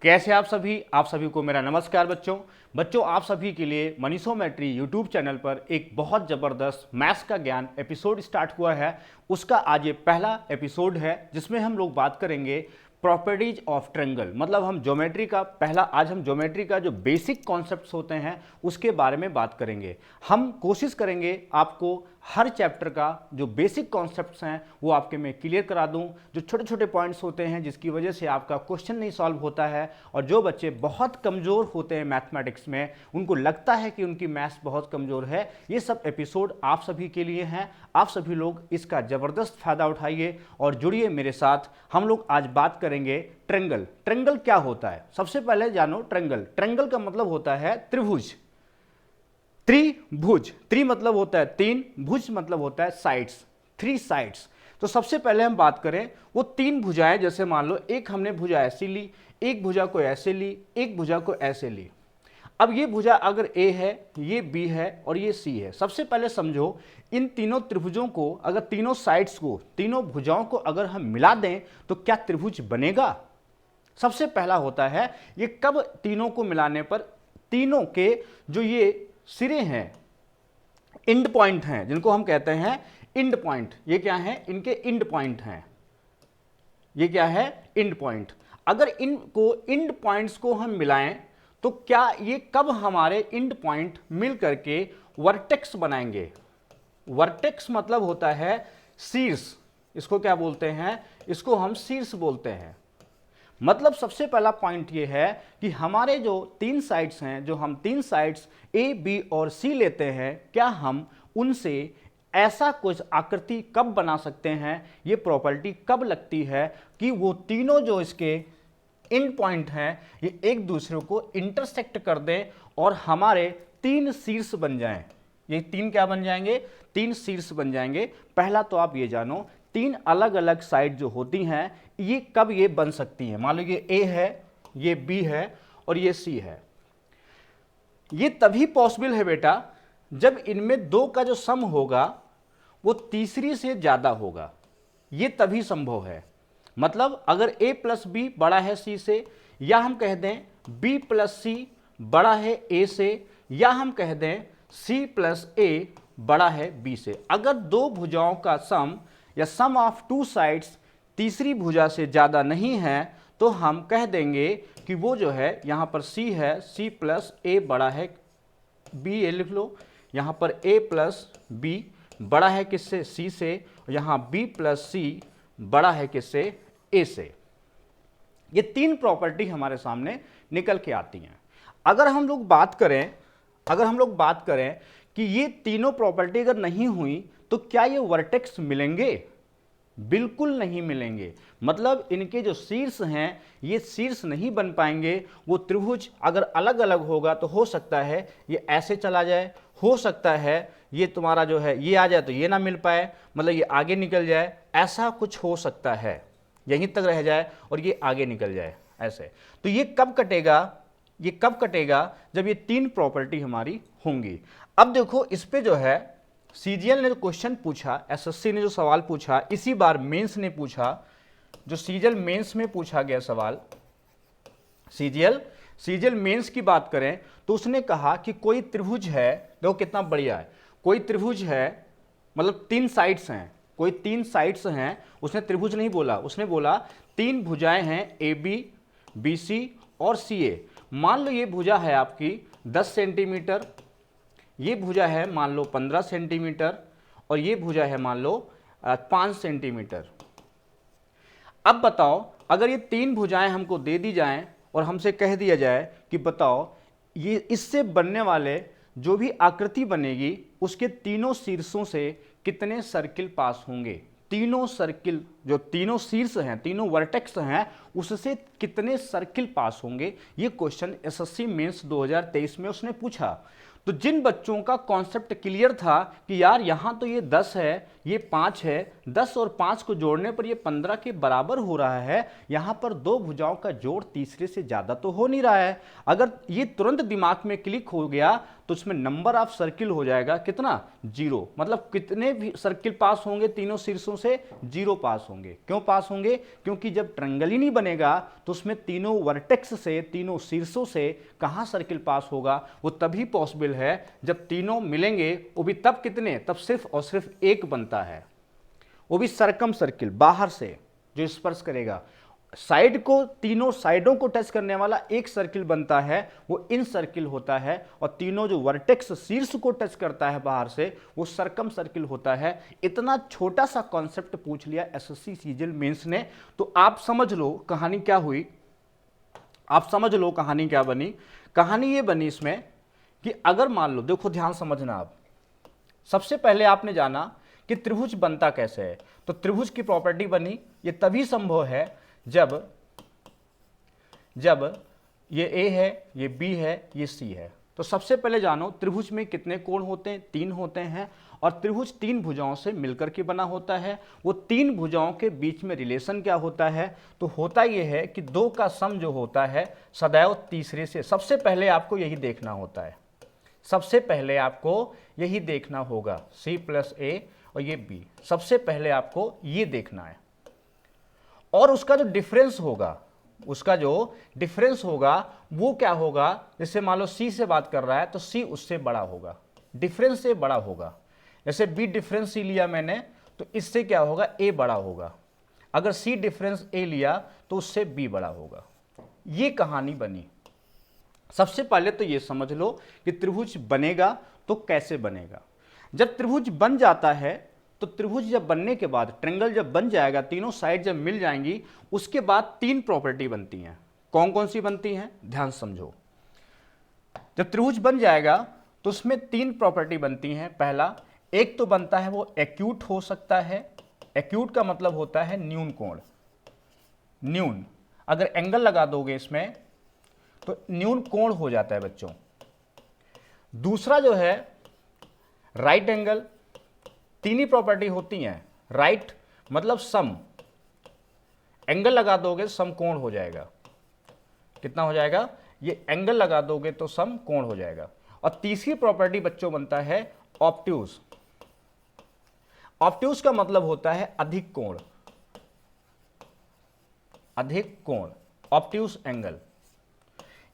कैसे आप सभी को मेरा नमस्कार बच्चों आप सभी के लिए मनीषोमेट्री यूट्यूब चैनल पर एक बहुत ज़बरदस्त मैथ्स का ज्ञान एपिसोड स्टार्ट हुआ है। उसका आज ये पहला एपिसोड है जिसमें हम लोग बात करेंगे प्रॉपर्टीज ऑफ ट्रायंगल। मतलब हम ज्योमेट्री का जो बेसिक कॉन्सेप्ट्स होते हैं उसके बारे में बात करेंगे। हम कोशिश करेंगे आपको हर चैप्टर का जो बेसिक कॉन्सेप्ट्स हैं वो आपके मैं क्लियर करा दूं। जो छोटे छोटे पॉइंट्स होते हैं जिसकी वजह से आपका क्वेश्चन नहीं सॉल्व होता है, और जो बच्चे बहुत कमज़ोर होते हैं मैथमेटिक्स में, उनको लगता है कि उनकी मैथ्स बहुत कमज़ोर है, ये सब एपिसोड आप सभी के लिए हैं। आप सभी लोग इसका ज़बरदस्त फ़ायदा उठाइए और जुड़िए मेरे साथ। हम लोग आज बात करेंगे ट्रायंगल। ट्रायंगल क्या होता है? सबसे पहले जानो ट्रायंगल। ट्रायंगल का मतलब होता है त्रिभुज। त्रिभुज, त्रि मतलब होता है तीन, भुज मतलब होता है साइड्स, थ्री साइड्स। तो सबसे पहले हम बात करें वो तीन भुजाएं, जैसे मान लो एक हमने भुजा ऐसी ली, एक भुजा को ऐसे ली, एक भुजा को ऐसे ली। अब ये भुजा अगर ए है, ये बी है और ये सी है। सबसे पहले समझो इन तीनों त्रिभुजों को, अगर तीनों साइड्स को, तीनों भुजाओं को अगर हम मिला दें तो क्या त्रिभुज बनेगा? सबसे पहला होता है ये कब तीनों को मिलाने पर तीनों के जो ये सिरे हैं, इंड पॉइंट हैं, जिनको हम कहते हैं इंड पॉइंट। ये क्या है? इनके इंड पॉइंट हैं। ये क्या है? End point. अगर इनको इंड पॉइंट्स को हम मिलाएं तो क्या ये कब हमारे इंड पॉइंट मिल करके वर्टेक्स बनाएंगे? वर्टेक्स मतलब होता है शीर्ष। इसको क्या बोलते हैं? इसको हम शीर्ष बोलते हैं। मतलब सबसे पहला पॉइंट ये है कि हमारे जो तीन साइड्स हैं, जो हम तीन साइड्स ए बी और सी लेते हैं, क्या हम उनसे ऐसा कुछ आकृति कब बना सकते हैं, ये प्रॉपर्टी कब लगती है कि वो तीनों जो इसके एंड पॉइंट हैं ये एक दूसरे को इंटरसेक्ट कर दें और हमारे तीन शीर्ष बन जाएं। ये तीन क्या बन जाएंगे? तीन शीर्ष बन जाएंगे। पहला तो आप ये जानो तीन अलग अलग साइड जो होती हैं ये कब ये बन सकती हैं। मान लो ये ए है, ये बी है और ये सी है। ये तभी पॉसिबल है बेटा जब इनमें दो का जो सम होगा वो तीसरी से ज्यादा होगा। ये तभी संभव है। मतलब अगर a प्लस बी बड़ा है c से, या हम कह दें b प्लस सी बड़ा है a से, या हम कह दें c प्लस a बड़ा है b से। अगर दो भुजाओं का सम या सम ऑफ टू साइड्स तीसरी भुजा से ज़्यादा नहीं है तो हम कह देंगे कि वो जो है, यहाँ पर c है, c प्लस a बड़ा है b, ये लिख लो। यहाँ पर a प्लस b बड़ा है किससे? c से। यहाँ b प्लस c बड़ा है किससे? a से। ये तीन प्रॉपर्टी हमारे सामने निकल के आती हैं। अगर हम लोग बात करें कि ये तीनों प्रॉपर्टी अगर नहीं हुई तो क्या ये वर्टेक्स मिलेंगे? बिल्कुल नहीं मिलेंगे। मतलब इनके जो शीर्ष हैं ये शीर्ष नहीं बन पाएंगे। वो त्रिभुज अगर अलग अलग होगा तो हो सकता है ये ऐसे चला जाए, हो सकता है ये तुम्हारा जो है ये आ जाए तो ये ना मिल पाए, मतलब ये आगे निकल जाए, ऐसा कुछ हो सकता है, यहीं तक रह जाए और ये आगे निकल जाए ऐसे। तो ये कब कटेगा? ये कब कटेगा? जब ये तीन प्रॉपर्टी हमारी होंगी। अब देखो इस पे जो है सीजीएल ने जो क्वेश्चन पूछा, एसएससी ने जो सवाल पूछा, इसी बार मेंस ने पूछा, जो सीजीएल मेंस में पूछा गया सवाल, सीजीएल मेंस की बात करें तो उसने कहा कि कोई त्रिभुज है, देखो कितना बढ़िया है, कोई त्रिभुज है, मतलब तीन साइड्स हैं, कोई तीन साइड्स हैं। उसने त्रिभुज नहीं बोला, उसने बोला तीन भुजाएं हैं ए बी, बी सी और सी ए। मान लो ये भुजा है आपकी 10 सेंटीमीटर, ये भुजा है मान लो 15 सेंटीमीटर और ये भुजा है मान लो 5 सेंटीमीटर। अब बताओ अगर ये तीन भुजाएं हमको दे दी जाएं और हमसे कह दिया जाए कि बताओ ये इससे बनने वाले जो भी आकृति बनेगी उसके तीनों शीर्षों से कितने सर्किल पास होंगे? तीनों सर्किल, जो तीनों शीर्ष हैं, तीनों वर्टेक्स हैं, उससे कितने सर्किल पास होंगे? ये क्वेश्चन एसएससी मेंस 2023 में उसने पूछा। तो जिन बच्चों का कॉन्सेप्ट क्लियर था कि यार यहाँ तो ये 10 है, ये 5 है, 10 और 5 को जोड़ने पर ये 15 के बराबर हो रहा है, यहाँ पर दो भुजाओं का जोड़ तीसरे से ज़्यादा तो हो नहीं रहा है। अगर ये तुरंत दिमाग में क्लिक हो गया तो उसमें नंबर ऑफ सर्किल हो जाएगा कितना, 0। मतलब कितने भी सर्किल पास होंगे तीनों शीर्षों से, 0 पास होंगे। क्यों पास होंगे, क्योंकि जब ट्रायंगल ही नहीं बनेगा तो उसमें तीनों वर्टेक्स से, तीनों शीर्षों से कहां सर्किल पास होगा, वो तभी पॉसिबल है जब तीनों मिलेंगे, वो भी तब कितने, तब सिर्फ और सिर्फ एक बनता है, वो भी सरकम सर्किल, बाहर से जो स्पर्श करेगा। साइड को, तीनों साइडों को टच करने वाला एक सर्किल बनता है, वो इन सर्किल होता है, और तीनों जो वर्टेक्स शीर्ष को टच करता है बाहर से, वो सरकम सर्किल होता है। इतना छोटा सा कॉन्सेप्ट पूछ लिया एसएससी सीजीएल मेंस ने, तो आप समझ लो कहानी क्या हुई, आप समझ लो कहानी क्या बनी। कहानी ये बनी इसमें कि अगर मान लो, देखो ध्यान समझना आप, सबसे पहले आपने जाना कि त्रिभुज बनता कैसे है, तो त्रिभुज की प्रॉपर्टी बनी, ये तभी संभव है जब ये ए है, ये बी है, ये सी है। तो सबसे पहले जानो त्रिभुज में कितने कोण होते हैं, 3 होते हैं, और त्रिभुज 3 भुजाओं से मिलकर के बना होता है। वो 3 भुजाओं के बीच में रिलेशन क्या होता है, तो होता ये है कि 2 का सम जो होता है सदैव तीसरे से, सबसे पहले आपको यही देखना होता है, सबसे पहले आपको यही देखना होगा, c + a और ये b, सबसे पहले आपको ये देखना है। और उसका जो डिफरेंस होगा, उसका जो डिफरेंस होगा वो क्या होगा, जैसे मान लो c से बात कर रहा है तो c उससे बड़ा होगा, डिफरेंस से बड़ा होगा। जैसे b डिफरेंस c लिया मैंने, तो इससे क्या होगा, a बड़ा होगा। अगर c डिफरेंस a लिया तो उससे b बड़ा होगा। ये कहानी बनी। सबसे पहले तो ये समझ लो कि त्रिभुज बनेगा तो कैसे बनेगा। जब त्रिभुज बन जाता है, तो त्रिभुज जब बनने के बाद, ट्रायंगल जब बन जाएगा, तीनों साइड जब मिल जाएंगी, उसके बाद 3 प्रॉपर्टी बनती हैं। कौन कौन सी बनती हैं, ध्यान समझो। जब त्रिभुज बन जाएगा तो उसमें 3 प्रॉपर्टी बनती हैं। पहला, एक तो बनता है वो एक्यूट हो सकता है। एक्यूट का मतलब होता है न्यून कोण, न्यून, अगर एंगल लगा दोगे इसमें तो न्यून कोण हो जाता है बच्चों। दूसरा जो है राइट एंगल, 3 ही प्रॉपर्टी होती हैं। राइट मतलब सम, एंगल लगा दोगे सम कोण हो जाएगा। कितना हो जाएगा, ये एंगल लगा दोगे तो सम कोण हो जाएगा। और तीसरी प्रॉपर्टी बच्चों बनता है ऑब्ट्यूज। ऑब्ट्यूज का मतलब होता है अधिक कोण, अधिक कोण, ऑब्ट्यूज एंगल।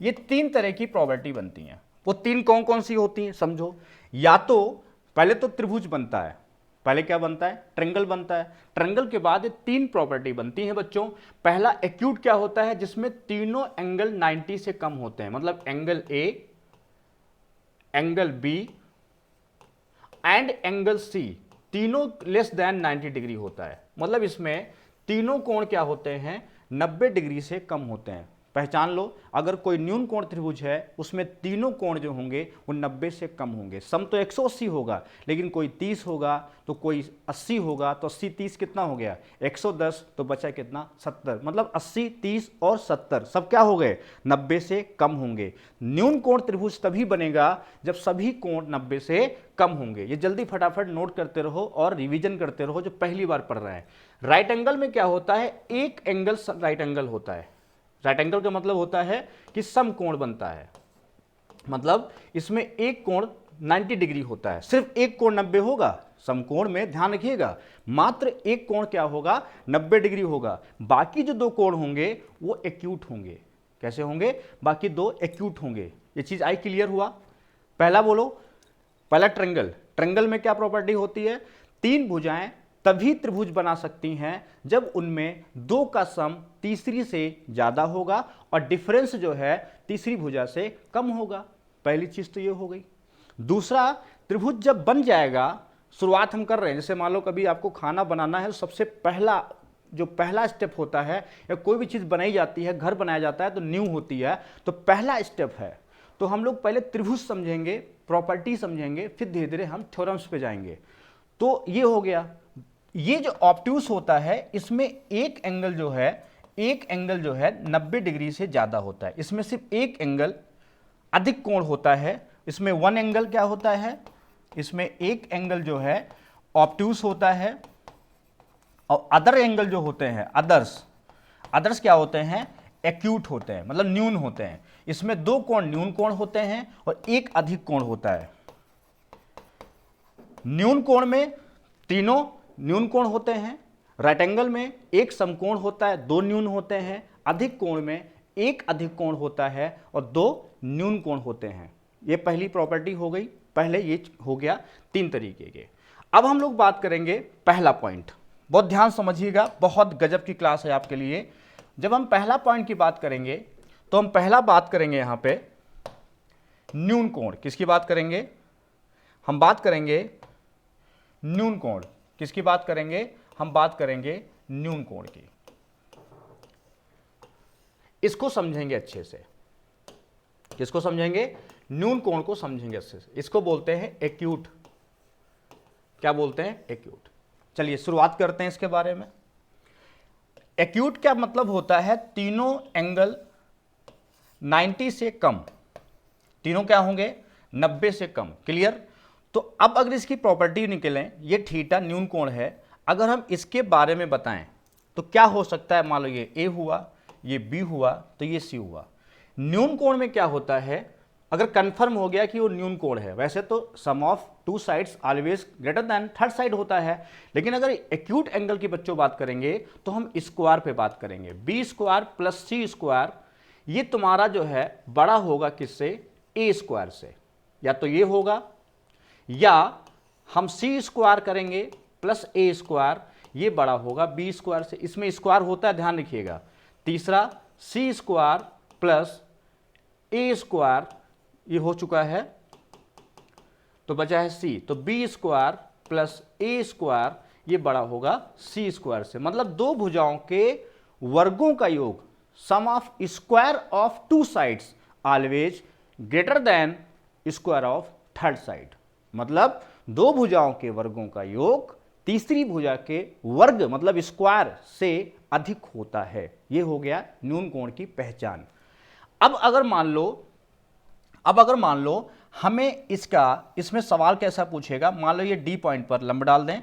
ये 3 तरह की प्रॉपर्टी बनती हैं। वो 3 कौन कौन सी होती हैं समझो। या तो पहले तो त्रिभुज बनता है, पहले क्या बनता है, ट्रायंगल बनता है। ट्रायंगल के बाद ये 3 प्रॉपर्टी बनती हैं बच्चों। पहला एक्यूट क्या होता है, जिसमें तीनों एंगल 90 से कम होते हैं, मतलब angle A, angle B and angle C, तीनों लेस देन 90 डिग्री होता है। मतलब इसमें तीनों कोण क्या होते हैं, 90 डिग्री से कम होते हैं। पहचान लो, अगर कोई न्यून कोण त्रिभुज है उसमें तीनों कोण जो होंगे वो 90 से कम होंगे। सम तो 180 होगा, लेकिन कोई 30 होगा तो कोई 80 होगा, तो 80 30 कितना हो गया, 110, तो बचा कितना, 70। मतलब 80 30 और 70 सब क्या हो गए, 90 से कम होंगे। न्यून कोण त्रिभुज तभी बनेगा जब सभी कोण 90 से कम होंगे। ये जल्दी फटाफट नोट करते रहो और रिवीजन करते रहो जो पहली बार पढ़ रहे हैं। राइट एंगल में क्या होता है, एक एंगल राइट एंगल होता है। राइट एंगल का मतलब होता है कि सम कोण बनता है, मतलब इसमें एक कोण 90 डिग्री होता है, सिर्फ एक कोण 90 होगा। समकोण में ध्यान रखिएगा, मात्र एक कोण क्या होगा, 90 डिग्री होगा। बाकी जो 2 कोण होंगे वो एक्यूट होंगे। कैसे होंगे, बाकी 2 एक्यूट होंगे। ये चीज आई क्लियर हुआ। पहला बोलो, पहला ट्रायंगल। ट्रायंगल में क्या प्रॉपर्टी होती है, 3 भुजाएं तभी त्रिभुज बना सकती हैं जब उनमें 2 का सम तीसरी से ज्यादा होगा और डिफरेंस जो है तीसरी भुजा से कम होगा। पहली चीज तो ये हो गई। दूसरा, त्रिभुज जब बन जाएगा, शुरुआत हम कर रहे हैं, जैसे मान लो कभी आपको खाना बनाना है तो सबसे पहला जो पहला स्टेप होता है, या कोई भी चीज बनाई जाती है, घर बनाया जाता है तो न्यू होती है, तो पहला स्टेप है। तो हम लोग पहले त्रिभुज समझेंगे, प्रॉपर्टी समझेंगे, फिर धीरे धीरे हम थ्योरम्स पे जाएंगे। तो ये हो गया। ये जो ऑब्ट्यूज होता है, इसमें एक एंगल जो है 90 डिग्री से ज्यादा होता है। इसमें सिर्फ एक एंगल अधिक कोण होता है। इसमें 1 एंगल क्या होता है, इसमें एक एंगल जो है ऑब्ट्यूज होता है, और अदर एंगल जो होते हैं, अदर्स क्या होते हैं, एक्यूट होते हैं, मतलब न्यून होते हैं। इसमें दो कोण न्यून कोण होते हैं और एक अधिक कोण होता है। न्यून कोण में तीनों न्यून कोण होते हैं, राइट एंगल में एक समकोण होता है, दो न्यून होते हैं, अधिक कोण में एक अधिक कोण होता है और दो न्यून कोण होते हैं। ये पहली प्रॉपर्टी हो गई, पहले ये हो गया तीन तरीके के। अब हम लोग बात करेंगे पहला पॉइंट, बहुत ध्यान समझिएगा, बहुत गजब की क्लास है आपके लिए। जब हम पहला पॉइंट की बात करेंगे तो हम पहला बात करेंगे यहां पे न्यून कोण। किसकी बात करेंगे? हम बात करेंगे न्यून कोण। किसकी बात करेंगे? हम बात करेंगे न्यून कोण की। इसको समझेंगे अच्छे से। किसको समझेंगे? न्यून कोण को समझेंगे अच्छे से। इसको बोलते हैं एक्यूट। क्या बोलते हैं? एक्यूट। चलिए शुरुआत करते हैं इसके बारे में। एक्यूट क्या मतलब होता है? तीनों एंगल 90 से कम। तीनों क्या होंगे? 90 से कम। क्लियर? तो अब अगर इसकी प्रॉपर्टी निकलें, ये थीटा न्यून कोण है, अगर हम इसके बारे में बताएं तो क्या हो सकता है? मान लो ये ए हुआ, ये बी हुआ, तो ये सी हुआ। न्यून कोण में क्या होता है? अगर कंफर्म हो गया कि वो न्यून कोण है, वैसे तो sum of two sides always greater than third side होता है, लेकिन अगर एक्यूट एंगल की बच्चों बात करेंगे तो हम स्क्वायर पे बात करेंगे। B square plus C square, ये तुम्हारा जो है बड़ा होगा किससे? ए स्क्वायर से। या तो ये होगा, या हम सी स्क्वायर करेंगे प्लस ए स्क्वायर, ये बड़ा होगा बी स्क्वायर से। इसमें स्क्वायर होता है, ध्यान रखिएगा। तीसरा सी स्क्वायर प्लस ए स्क्वायर, ये हो चुका है, तो बचा है सी। तो बी स्क्वायर प्लस ए स्क्वायर, ये बड़ा होगा सी स्क्वायर से। मतलब दो भुजाओं के वर्गों का योग, sum of square of two sides always greater than square of third side. मतलब दो भुजाओं के वर्गों का योग तीसरी भुजा के वर्ग मतलब स्क्वायर से अधिक होता है। यह हो गया न्यून कोण की पहचान। अब अगर मान लो हमें इसमें सवाल कैसा पूछेगा? मान लो ये डी पॉइंट पर लंब डाल दें,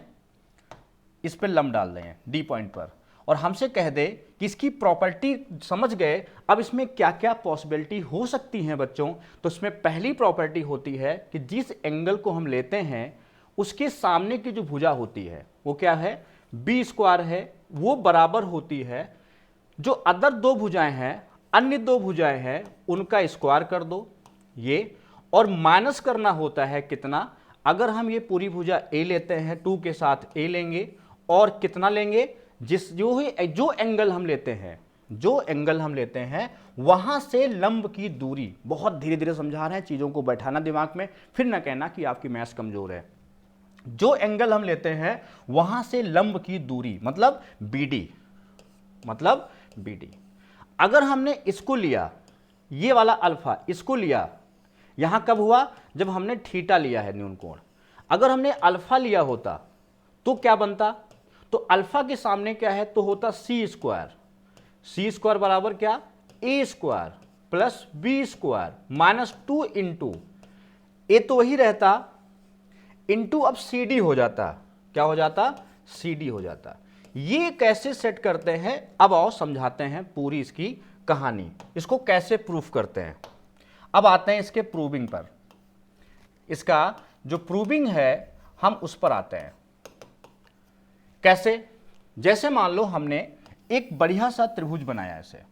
इस पर लंब डाल दें डी पॉइंट पर, और हमसे कह दे कि इसकी प्रॉपर्टी समझ गए, अब इसमें क्या क्या पॉसिबिलिटी हो सकती हैं बच्चों। तो इसमें पहली प्रॉपर्टी होती है कि जिस एंगल को हम लेते हैं उसके सामने की जो भुजा होती है वो क्या है? बी स्क्वायर है, वो बराबर होती है जो अदर दो भुजाएं हैं, अन्य दो भुजाएं हैं, उनका स्क्वायर कर दो ये, और माइनस करना होता है कितना? अगर हम ये पूरी भुजा ए लेते हैं, 2 के साथ ए लेंगे, और कितना लेंगे? जो एंगल हम लेते हैं वहां से लंब की दूरी। बहुत धीरे धीरे समझा रहे हैं, चीजों को बैठाना दिमाग में, फिर ना कहना कि आपकी मैथ्स कमजोर है। जो एंगल हम लेते हैं वहां से लंब की दूरी मतलब बीडी, अगर हमने इसको लिया, ये वाला अल्फा, इसको लिया, यहां कब हुआ? जब हमने थीटा लिया है न्यून कोण। अगर हमने अल्फा लिया होता तो क्या बनता? तो अल्फा के सामने क्या है? तो होता सी स्क्वायर। सी स्क्वायर बराबर क्या? A square plus B square minus 2 into A, तो वही रहता, इंटू अब सी डी हो जाता। क्या हो जाता? सी डी हो जाता। ये कैसे सेट करते हैं? अब आओ समझाते हैं पूरी इसकी कहानी, इसको कैसे प्रूफ करते हैं। अब आते हैं इसके प्रूविंग पर। इसका जो प्रूविंग है हम उस पर आते हैं। कैसे? जैसे मान लो हमने एक बढ़िया सा त्रिभुज बनाया, ऐसे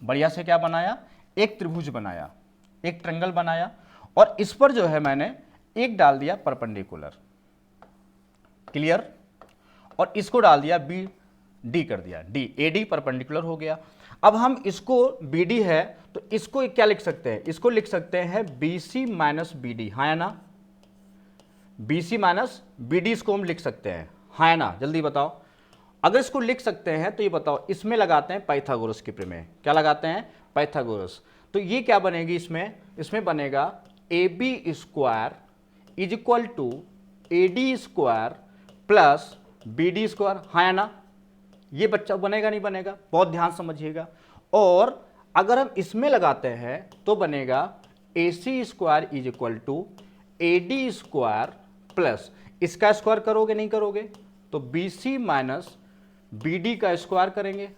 बढ़िया से क्या बनाया? एक त्रिभुज बनाया, एक ट्रायंगल बनाया, और इस पर जो है मैंने एक डाल दिया परपेंडिकुलर। क्लियर? और इसको डाल दिया बी डी कर दिया, डी ए डी परपेंडिकुलर हो गया। अब हम इसको बी डी है तो इसको क्या लिख सकते हैं? इसको लिख सकते हैं B C minus B D, हाँ या ना? B C minus B D इसको हम लिख सकते हैं, हाँ या ना? जल्दी बताओ। अगर इसको लिख सकते हैं तो ये बताओ, इसमें लगाते हैं पाइथागोरस की प्रमेय। क्या लगाते हैं? पाइथागोरस। तो ये क्या बनेगी इसमें बनेगा A B square is equal to A D square plus B D square, हाँ या ना? ये बच्चा बनेगा नहीं बनेगा? बहुत ध्यान समझिएगा। और अगर हम इसमें लगाते हैं तो बनेगा A C square is equal to A D square plus, इसका स्क्वायर करोगे नहीं करोगे? तो B C minus B D का स्क्वायर करेंगे।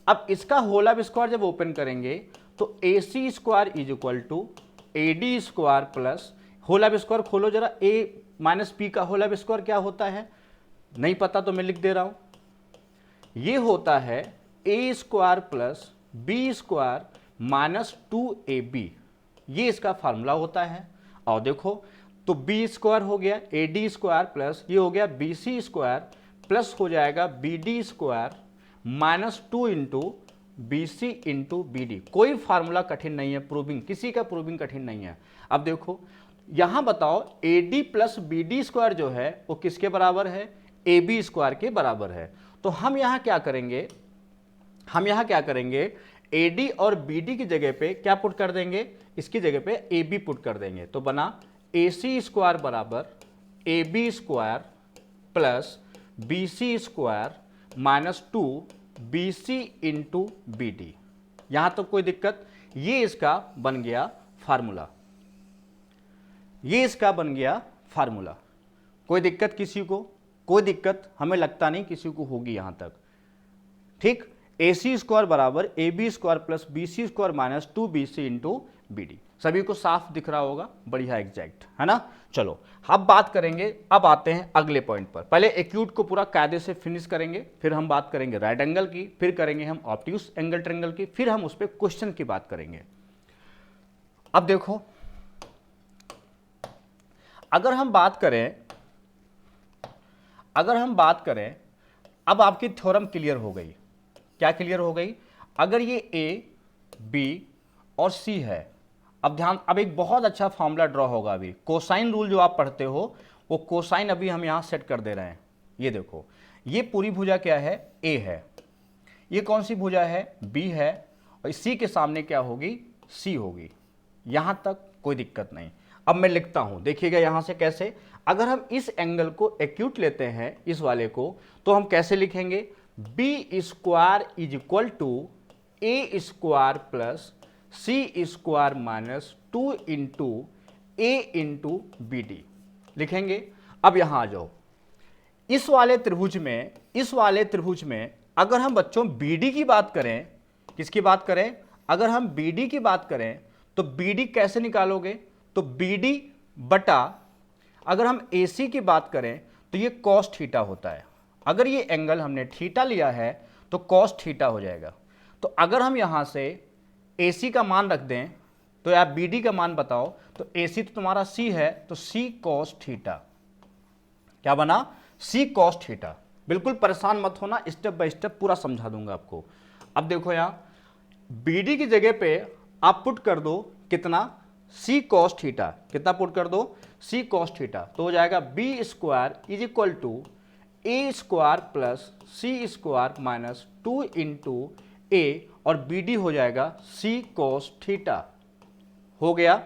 अब इसका होल ऑफ स्क्वायर जब ओपन करेंगे तो A C square is equal to A D square plus, whole of square खोलो जरा, ए माइनस पी का होल ऑफ स्क्वायर क्या होता है, नहीं पता तो मैं लिख दे रहा हूं, ये होता है A square plus B square minus 2ab, ये इसका फार्मूला होता है। और देखो तो बी स्क्वायर हो गया ए डी स्क्वायर प्लस ये हो गया बी सी स्क्वायर प्लस हो जाएगा B D square minus 2 into B C into B D. कोई फार्मूला कठिन नहीं है, प्रूविंग किसी का प्रूविंग कठिन नहीं है। अब देखो यहां बताओ A D plus B D square जो है वो किसके बराबर है, ए बी स्क्वायर के बराबर है। तो हम यहां क्या करेंगे, हम यहां क्या करेंगे, ए डी और बी डी की जगह पे क्या पुट कर देंगे, इसकी जगह पे ए बी पुट कर देंगे। तो बना ए सी स्क्वायर बराबर A B square plus B C square minus 2 B C into B D. यहां तक कोई दिक्कत, ये इसका बन गया फार्मूला, ये इसका बन गया फार्मूला। कोई दिक्कत किसी को, कोई दिक्कत हमें लगता नहीं किसी को होगी यहां तक, ठीक। ए सी स्क्वायर बराबर A B square plus B C square minus 2 B C into B D, सभी को साफ दिख रहा होगा, बढ़िया एग्जैक्ट है ना। चलो अब बात करेंगे, अब आते हैं अगले पॉइंट पर। पहले एक्यूट को पूरा कायदे से फिनिश करेंगे, फिर हम बात करेंगे राइट एंगल की, फिर करेंगे हम ऑब्ट्यूस एंगल ट्रायंगल की, फिर हम उस पर क्वेश्चन की बात करेंगे। अब देखो अगर हम बात करें, अब आपकी थ्योरम क्लियर हो गई। क्या क्लियर हो गई, अगर ये ए बी और सी है, अब ध्यान, अब एक बहुत अच्छा फॉर्मूला ड्रॉ होगा। अभी कोसाइन रूल जो आप पढ़ते हो वो कोसाइन अभी हम यहां सेट कर दे रहे हैं। ये देखो ये पूरी भुजा क्या है, ए है, ये कौन सी भुजा है, बी है, और सी के सामने क्या होगी, सी होगी। यहां तक कोई दिक्कत नहीं। अब मैं लिखता हूं, देखिएगा यहां से कैसे, अगर हम इस एंगल को एक्यूट लेते हैं इस वाले को, तो हम कैसे लिखेंगे, B square is equal to A square plus C square minus 2 into A into B D लिखेंगे। अब यहां आ जाओ, इस वाले त्रिभुज में अगर हम बच्चों बी डी की बात करें, किसकी बात करें, अगर हम बी डी की बात करें तो बी डी कैसे निकालोगे, तो बी डी बटा, अगर हम ए सी की बात करें तो ये कॉस थीटा होता है। अगर ये एंगल हमने थीटा लिया है तो कॉस थीटा हो जाएगा। तो अगर हम यहां से ए सी का मान रख दें तो यार बी डी का मान बताओ, तो ए सी तो तुम्हारा सी है, तो सी कॉस थीटा, क्या बना, सी कॉस थीटा। बिल्कुल परेशान मत होना, स्टेप बाय स्टेप पूरा समझा दूंगा आपको। अब देखो यहां बी डी की जगह पे आप पुट कर दो कितना, सी कॉस थीटा, कितना पुट कर दो, सी कॉस थीटा, तो हो जाएगा B square is equal to A square plus C square minus 2 into A, और बी डी हो जाएगा सी कॉस थीटा, हो गया।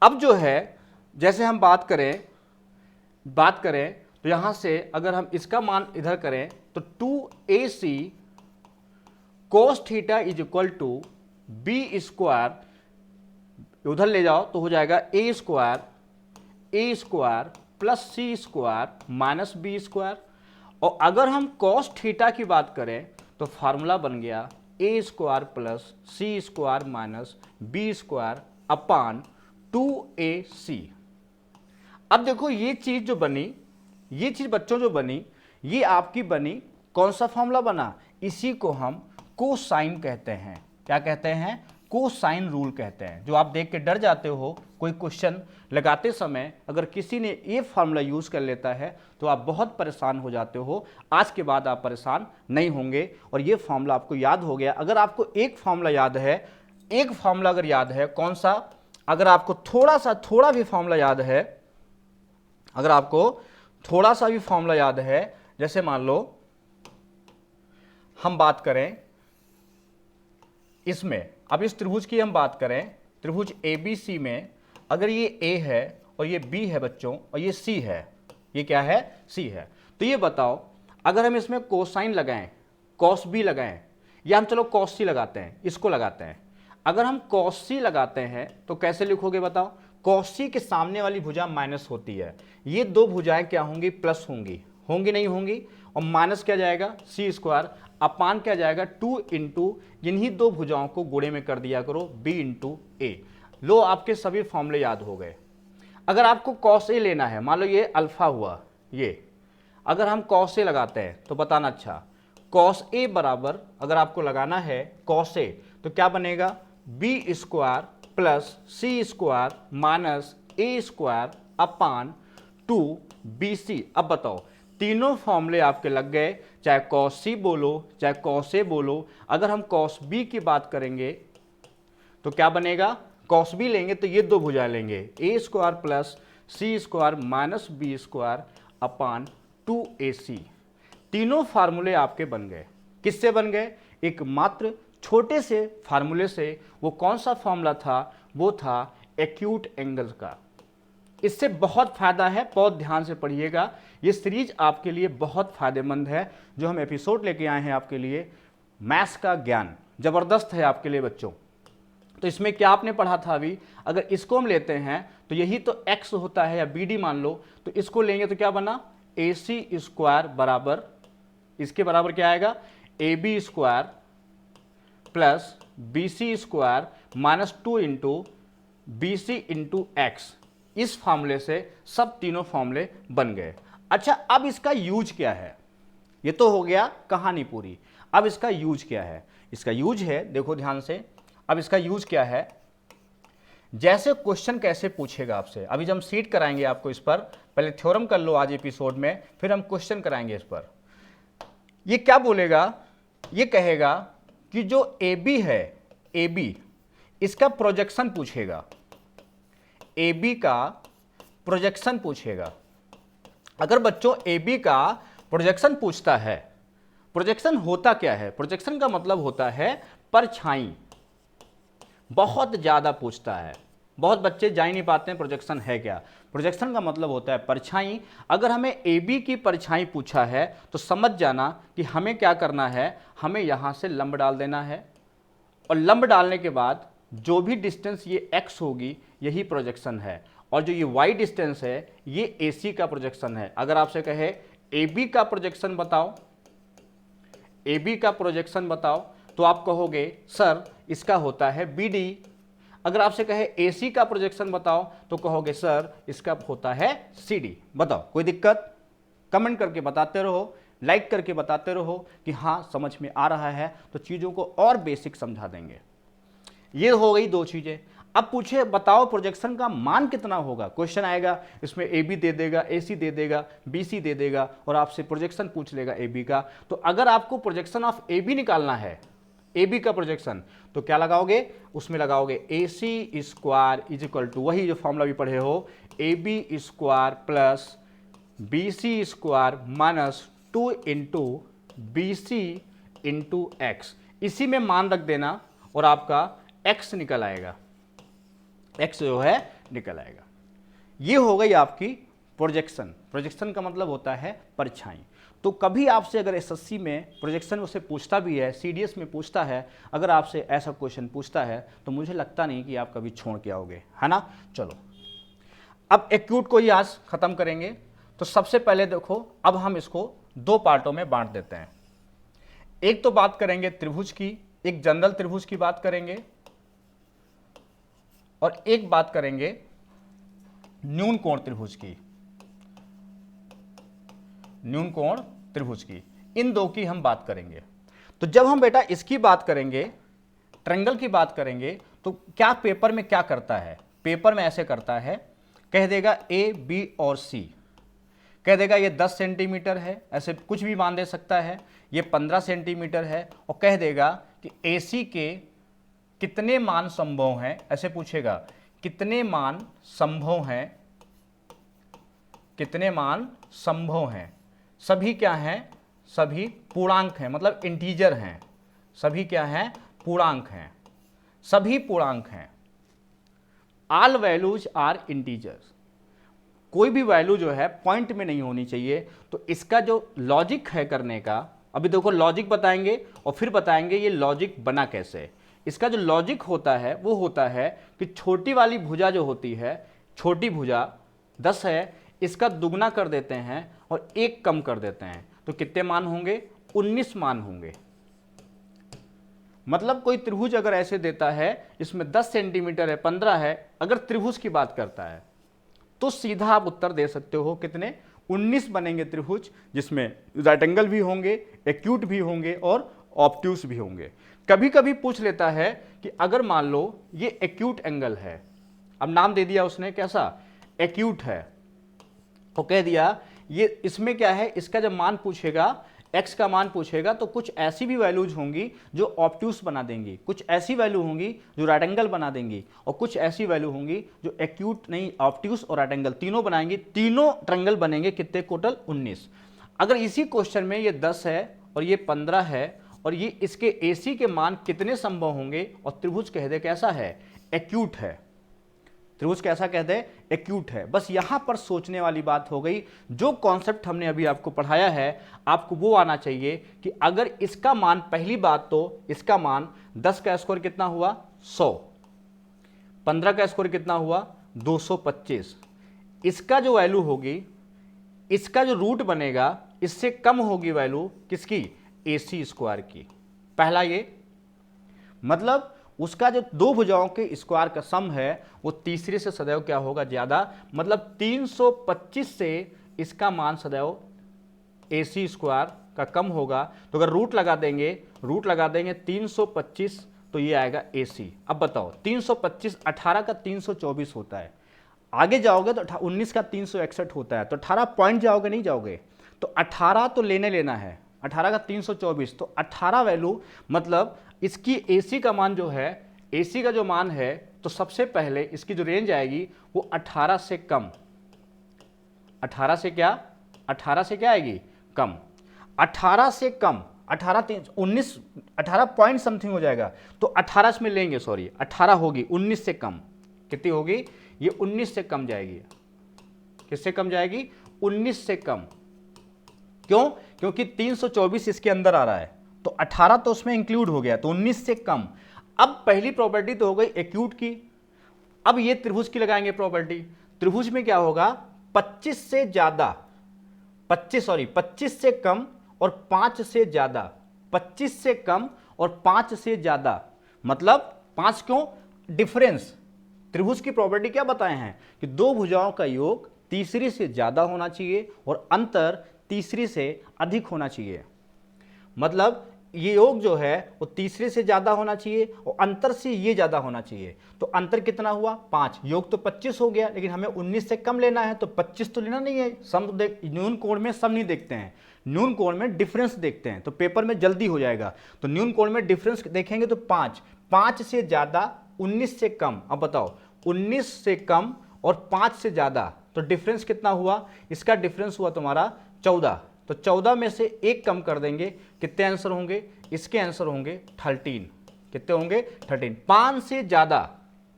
अब जो है जैसे हम बात करें तो यहां से अगर हम इसका मान इधर करें तो 2ac cos theta is equal to B square, उधर ले जाओ तो हो जाएगा A square plus C square minus B square. और अगर हम cos थीटा की बात करें तो फार्मूला बन गया A square plus C square minus B square upon 2ac। अब देखो ये चीज जो बनी, ये चीज बच्चों जो बनी, ये आपकी बनी, कौन सा फॉर्मूला बना, इसी को हम कोसाइन कहते हैं। क्या कहते हैं, कोसाइन रूल कहते हैं। जो आप देख के डर जाते हो कोई क्वेश्चन लगाते समय, अगर किसी ने ये फार्मूला यूज कर लेता है तो आप बहुत परेशान हो जाते हो। आज के बाद आप परेशान नहीं होंगे और ये फार्मूला आपको याद हो गया। अगर आपको एक फार्मूला याद है, एक फार्मूला अगर याद है, कौन सा, अगर आपको थोड़ा भी फार्मूला याद है, अगर आपको थोड़ा सा भी फार्मूला याद है, जैसे मान लो हम बात करें इसमें, अब इस त्रिभुज की हम बात करें, त्रिभुज ABC में अगर ये A है और ये B है बच्चों और ये C है, ये क्या है, C है, तो ये बताओ अगर हम इसमें कोसाइन लगाएं, cos B लगाएं, या हम चलो cos C लगाते हैं, इसको लगाते हैं। अगर हम cos C लगाते हैं तो कैसे लिखोगे बताओ, cos C के सामने वाली भुजा माइनस होती है, ये दो भुजाएं क्या होंगी, प्लस होंगी, होंगी नहीं होंगी, और माइनस क्या जाएगा, सी स्क्वायर। अपान क्या जाएगा 2 इंटू इन्हीं दो भुजाओं को गुणे में कर दिया करो b इंटू ए। लो आपके सभी फॉर्मूले याद हो गए। अगर आपको कॉस ए लेना है, मान लो ये अल्फा हुआ, ये अगर हम कॉस ए लगाते हैं तो बताना, अच्छा कॉस ए बराबर अगर आपको लगाना है कॉस ए तो क्या बनेगा B square plus C square minus ए स्क्वायर अपान 2bc। अब बताओ तीनों फॉर्मूले आपके लग गए, चाहे कॉस सी बोलो चाहे कॉस ए बोलो। अगर हम कॉस बी की बात करेंगे तो क्या बनेगा, कॉस बी लेंगे तो ये दो भुजा लेंगे A square plus C square minus B square upon 2ac। तीनों फार्मूले आपके बन गए। किससे बन गए, एक मात्र छोटे से फार्मूले से। वो कौन सा फॉर्मूला था, वो था एक्यूट एंगल का। इससे बहुत फायदा है, बहुत ध्यान से पढ़िएगा। ये सीरीज आपके लिए बहुत फायदेमंद है। जो हम एपिसोड लेके आए हैं आपके लिए, मैथ्स का ज्ञान जबरदस्त है आपके लिए बच्चों। तो इसमें क्या आपने पढ़ा था अभी, अगर इसको हम लेते हैं तो यही तो x होता है या bd मान लो, तो इसको लेंगे तो क्या बना ac स्क्वायर बराबर, इसके बराबर क्या आएगा ab square plus bc square minus 2 into bc into x. इस फॉर्मूले से सब तीनों फॉर्मूले बन गए। अच्छा अब इसका यूज क्या है, ये तो हो गया कहानी पूरी। अब इसका यूज क्या है, इसका यूज है, देखो ध्यान से। अब इसका यूज क्या है, जैसे क्वेश्चन कैसे पूछेगा आपसे। अभी जब हम सीट कराएंगे आपको इस पर, पहले थ्योरम कर लो आज एपिसोड में, फिर हम क्वेश्चन कराएंगे इस पर। ये क्या बोलेगा, ये कहेगा कि जो AB है, AB इसका प्रोजेक्शन पूछेगा, AB का प्रोजेक्शन पूछेगा। अगर बच्चों AB का प्रोजेक्शन पूछता है, प्रोजेक्शन होता क्या है, प्रोजेक्शन का मतलब होता है परछाई। बहुत ज्यादा पूछता है, बहुत बच्चे जा ही नहीं पाते हैं प्रोजेक्शन है क्या। प्रोजेक्शन का मतलब होता है परछाई। अगर हमें AB की परछाई पूछा है तो समझ जाना कि हमें क्या करना है, हमें यहां से लंब डाल देना है, और लंब डालने के बाद जो भी डिस्टेंस ये x होगी यही प्रोजेक्शन है, और जो ये y डिस्टेंस है ये AC का प्रोजेक्शन है। अगर आपसे कहे AB का प्रोजेक्शन बताओ, AB का प्रोजेक्शन बताओ, तो आप कहोगे सर इसका होता है BD। अगर आपसे कहे AC का प्रोजेक्शन बताओ तो कहोगे सर इसका होता है CD। बताओ कोई दिक्कत, कमेंट करके बताते रहो, लाइक करके बताते रहो कि हाँ समझ में आ रहा है, तो चीज़ों को और बेसिक समझा देंगे। ये हो गई दो चीज़ें। अब पूछे बताओ प्रोजेक्शन का मान कितना होगा, क्वेश्चन आएगा इसमें AB दे देगा, AC दे देगा, BC दे देगा, और आपसे प्रोजेक्शन पूछ लेगा AB का। तो अगर आपको प्रोजेक्शन ऑफ AB निकालना है, AB का प्रोजेक्शन, तो क्या लगाओगे, उसमें लगाओगे AC square is equal to वही जो फॉर्मूला भी पढ़े हो, AB square plus BC square minus 2 into BC into X. इसी में मान रख देना और आपका x निकल आएगा, x जो है निकल आएगा। ये हो गई आपकी प्रोजेक्शन। प्रोजेक्शन का मतलब होता है परछाई। तो कभी आपसे अगर एसएससी में प्रोजेक्शन उसे पूछता भी है, सीडीएस में पूछता है, अगर आपसे ऐसा क्वेश्चन पूछता है तो मुझे लगता नहीं कि आप कभी छोड़ के आओगे, है ना। चलो अब एक्यूट को ही आज खत्म करेंगे। तो सबसे पहले देखो, अब हम इसको दो पार्टों में बांट देते हैं। एक तो बात करेंगे त्रिभुज की, एक जनरल त्रिभुज की बात करेंगे, और एक बात करेंगे न्यून कोण त्रिभुज की, न्यून कोण त्रिभुज की। इन दो की हम बात करेंगे। तो जब हम बेटा इसकी बात करेंगे, ट्रायंगल की बात करेंगे, तो क्या पेपर में क्या करता है, पेपर में ऐसे करता है, कह देगा ए बी और सी, कह देगा ये 10 सेंटीमीटर है, ऐसे कुछ भी मान दे सकता है, ये 15 सेंटीमीटर है, और कह देगा कि AC के कितने मान संभव हैं, ऐसे पूछेगा कितने मान संभव हैं, कितने मान संभव हैं। सभी क्या हैं, सभी पूर्णांक हैं, मतलब इंटीजर हैं। सभी क्या हैं, पूर्णांक हैं, सभी पूर्णांक हैं। All values are integers. कोई भी वैल्यू जो है पॉइंट में नहीं होनी चाहिए। तो इसका जो लॉजिक है करने का, अभी देखो लॉजिक बताएंगे और फिर बताएंगे ये लॉजिक बना कैसे। इसका जो लॉजिक होता है वो होता है कि छोटी वाली भुजा जो होती है, छोटी भुजा 10 है, इसका दुगना कर देते हैं और 1 कम कर देते हैं, तो कितने मान होंगे, 19 मान होंगे। मतलब कोई त्रिभुज अगर ऐसे देता है इसमें 10 सेंटीमीटर है, 15 है, अगर त्रिभुज की बात करता है तो सीधा आप उत्तर दे सकते हो कितने, 19 बनेंगे त्रिभुज, जिसमें राइट एंगल भी होंगे, एक्यूट भी होंगे और ऑब्ट्यूस भी होंगे। कभी कभी पूछ लेता है कि अगर मान लो ये एक्यूट एंगल है, अब नाम दे दिया उसने कैसा, एक्यूट है, तो कह दिया ये इसमें क्या है, इसका जब मान पूछेगा, x का मान पूछेगा तो कुछ ऐसी भी वैल्यूज होंगी जो ऑब्ट्यूस बना देंगी, कुछ ऐसी वैल्यू होंगी जो राइट एंगल बना देंगी, और कुछ ऐसी वैल्यू होंगी जो एक्यूट नहीं, ऑब्ट्यूस और राइट एंगल तीनों बनाएंगे, तीनों ट्रायंगल बनेंगे, कितने टोटल 19। अगर इसी क्वेश्चन में ये 10 है और ये 15 है और ये इसके AC के मान कितने संभव होंगे, और त्रिभुज कह दे कैसा है, एक्यूट है, त्रिभुज कैसा कह दे, एक्यूट है। बस यहां पर सोचने वाली बात हो गई, जो कॉन्सेप्ट हमने अभी आपको पढ़ाया है आपको वो आना चाहिए कि अगर इसका मान, पहली बात तो इसका मान 10 का स्क्वायर कितना हुआ 100, 15 का स्क्वायर कितना हुआ 225, इसका जो वैल्यू होगी, इसका जो रूट बनेगा इससे कम होगी वैल्यू किसकी, AC स्क्वायर की। पहला ये मतलब उसका जो दो भुजाओं के स्क्वायर का सम है वो तीसरे से सदैव क्या होगा, ज्यादा, मतलब 325 से इसका मान सदैव AC स्क्वायर का कम होगा। तो अगर रूट लगा देंगे 325 तो ये आएगा AC। अब बताओ 325 18 का 324 होता है, आगे जाओगे तो 19 का 361 होता है, तो 18 पॉइंट जाओगे नहीं जाओगे, तो 18 तो लेना है, 18 का 324, तो 18 वैल्यू मतलब इसकी AC का मान जो है, AC का जो मान है, तो सबसे पहले इसकी जो रेंज आएगी वो 18 से कम, 18 से क्या, 18 से क्या आएगी, कम, 18 से कम, 19 18 पॉइंट समथिंग हो जाएगा, तो 18 में लेंगे, सॉरी 18 होगी, 19 से कम, कितनी होगी, ये 19 से कम जाएगी, किससे कम जाएगी, 19 से कम। क्यों, क्योंकि 324 इसके अंदर आ रहा है, तो 18 तो उसमें इंक्लूड हो गया, तो 19 से कम। अब पहली प्रॉपर्टी तो हो गई एक्यूट की, अब ये त्रिभुज की लगाएंगे प्रॉपर्टी। त्रिभुज में क्या होगा, 25 से ज्यादा, 25 से कम और 5 से ज्यादा, 25 से कम और 5 से ज्यादा, मतलब 5 क्यों, डिफरेंस। त्रिभुज की प्रॉपर्टी क्या बताए हैं कि दो भुजाओं का योग तीसरी से ज्यादा होना चाहिए और अंतर तीसरी से अधिक होना चाहिए, मतलब ये योग जो है वो तीसरे से ज्यादा होना चाहिए और अंतर से ये ज्यादा होना चाहिए। तो अंतर कितना हुआ 5, योग तो 25 हो गया, लेकिन हमें 19 से कम लेना है, तो 25 तो लेना नहीं है, सम देख, न्यून कोण में सम नहीं देखते हैं, न्यून कोण में डिफरेंस देखते हैं, तो पेपर में जल्दी हो जाएगा। तो न्यून कोण में डिफरेंस देखेंगे तो 5 से ज्यादा 19 से कम। अब बताओ 19 से कम और 5 से ज्यादा, तो डिफरेंस कितना हुआ, इसका डिफरेंस हुआ तुम्हारा 14, तो 14 में से एक कम कर देंगे, कितने आंसर होंगे, इसके आंसर होंगे 13, कितने होंगे 13। 5 से ज्यादा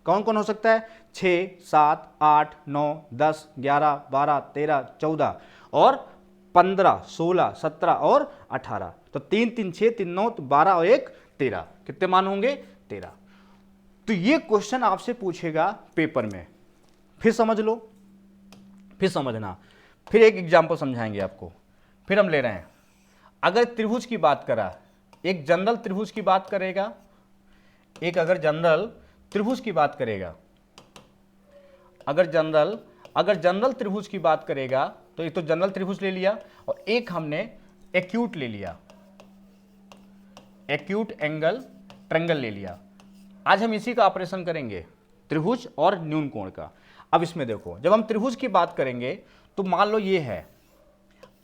कौन कौन हो सकता है, 6 7 8 9 10 11 12 13 14 और 15 16 17 और 18, तो 3 3 6 3 9 12 और 1 13, कितने मान होंगे 13। तो ये क्वेश्चन आपसे पूछेगा पेपर में, फिर समझ लो, फिर समझना, फिर एक एग्जाम्पल समझाएंगे आपको। फिर हम ले रहे हैं, अगर त्रिभुज की बात करा, एक जनरल त्रिभुज की बात करेगा, एक अगर जनरल त्रिभुज की बात करेगा, अगर जनरल त्रिभुज की बात करेगा तो एक तो जनरल त्रिभुज ले लिया और एक हमने एक्यूट ले लिया, एक्यूट एंगल ट्रायंगल ले लिया। आज हम इसी का ऑपरेशन करेंगे, त्रिभुज और न्यून कोण का। अब इसमें देखो, जब हम त्रिभुज की बात करेंगे तो मान लो ये है,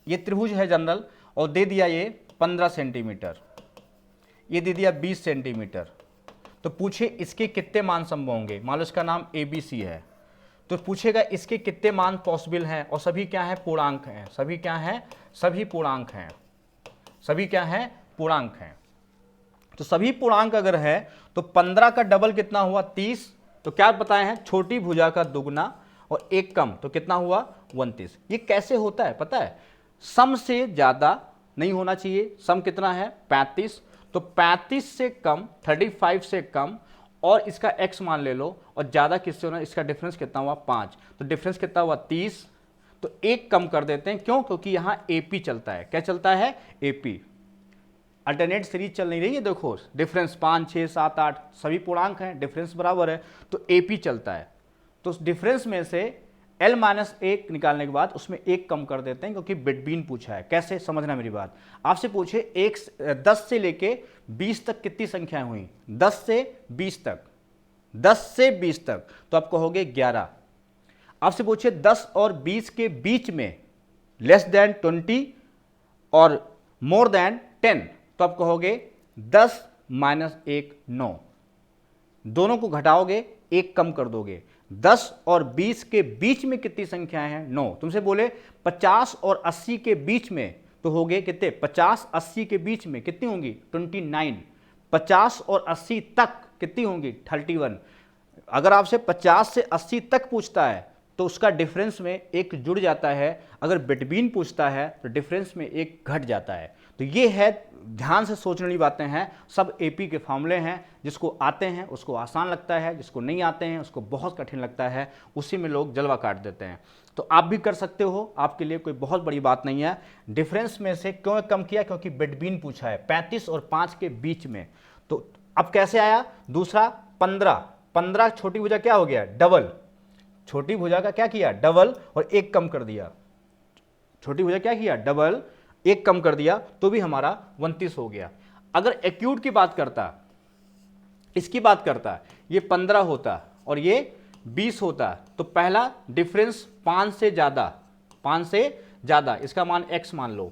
ये त्रिभुज है जनरल, और दे दिया ये 15 सेंटीमीटर, ये दे दिया 20 सेंटीमीटर, तो पूछे इसके कितने मान संभव होंगे। मान लो इसका नाम ABC है, तो पूछेगा इसके कितने मान पॉसिबल हैं, और सभी क्या है, पूर्णांक हैं, सभी क्या हैं, सभी पूर्णांक हैं, सभी क्या है, पूर्णांक हैं। तो सभी पूर्णांक अगर है तो 15 का डबल कितना हुआ 30, तो क्या बताए हैं, छोटी भुजा का दुगना और एक कम, तो कितना हुआ 29। ये कैसे होता है पता है, सम से ज्यादा नहीं होना चाहिए, सम कितना है 35, तो 35 से कम, 35 से कम, और इसका x मान ले लो, और ज्यादा किससे होना, इसका डिफरेंस कितना हुआ 5, तो डिफरेंस कितना हुआ 30, तो एक कम कर देते हैं, क्यों, क्योंकि यहां AP चलता है, क्या चलता है, AP, अल्टरनेट सीरीज चल नहीं रही है, देखो डिफरेंस 5, 6, 7, 8 सभी पूर्णांक हैं, डिफरेंस बराबर है, तो AP चलता है। तो उस डिफरेंस में से L-1 निकालने के बाद उसमें 1 कम कर देते हैं, क्योंकि बिटवीन पूछा है। कैसे, समझना मेरी बात। आपसे पूछे 10 से लेके 20 तक कितनी संख्याएं हुई, 10 से 20 तक, 10 से 20 तक, तो आप कहोगे 11। आपसे पूछे 10 और 20 के बीच में लेस देन 20 और मोर देन 10, तो आप कहोगे 10 माइनस 1 9। दोनों को घटाओगे, 1 कम कर दोगे। 10 और 20 के बीच में कितनी संख्याएं हैं, 9। तुमसे बोले 50 और 80 के बीच में, तो हो गए कितने, 50 80 के बीच में कितनी होंगी, 29। 50 और 80 तक कितनी होंगी, 31। अगर आपसे 50 से 80 तक पूछता है तो उसका डिफरेंस में 1 जुड़ जाता है, अगर बिटवीन पूछता है तो डिफरेंस में 1 घट जाता है। तो ये है, ध्यान से सोचने वाली बातें हैं, सब AP के फॉर्मूले हैं। जिसको आते हैं उसको आसान लगता है, जिसको नहीं आते हैं उसको बहुत कठिन लगता है, उसी में लोग जलवा काट देते हैं। तो आप भी कर सकते हो, आपके लिए कोई बहुत बड़ी बात नहीं है। डिफरेंस में से क्यों कम किया, क्योंकि बिटवीन पूछा है, 35 और 5 के बीच में। तो अब कैसे आया, दूसरा 15 छोटी भुजा क्या हो गया, डबल। छोटी भुजा का क्या किया, डबल, और 1 कम कर दिया। छोटी भुजा क्या किया, डबल, 1 कम कर दिया, तो भी हमारा 29 हो गया। अगर एक्यूट की बात करता, इसकी बात करता, ये 15 होता और ये 20 होता, तो पहला डिफरेंस 5 से ज्यादा, 5 से ज्यादा, इसका मान x मान लो,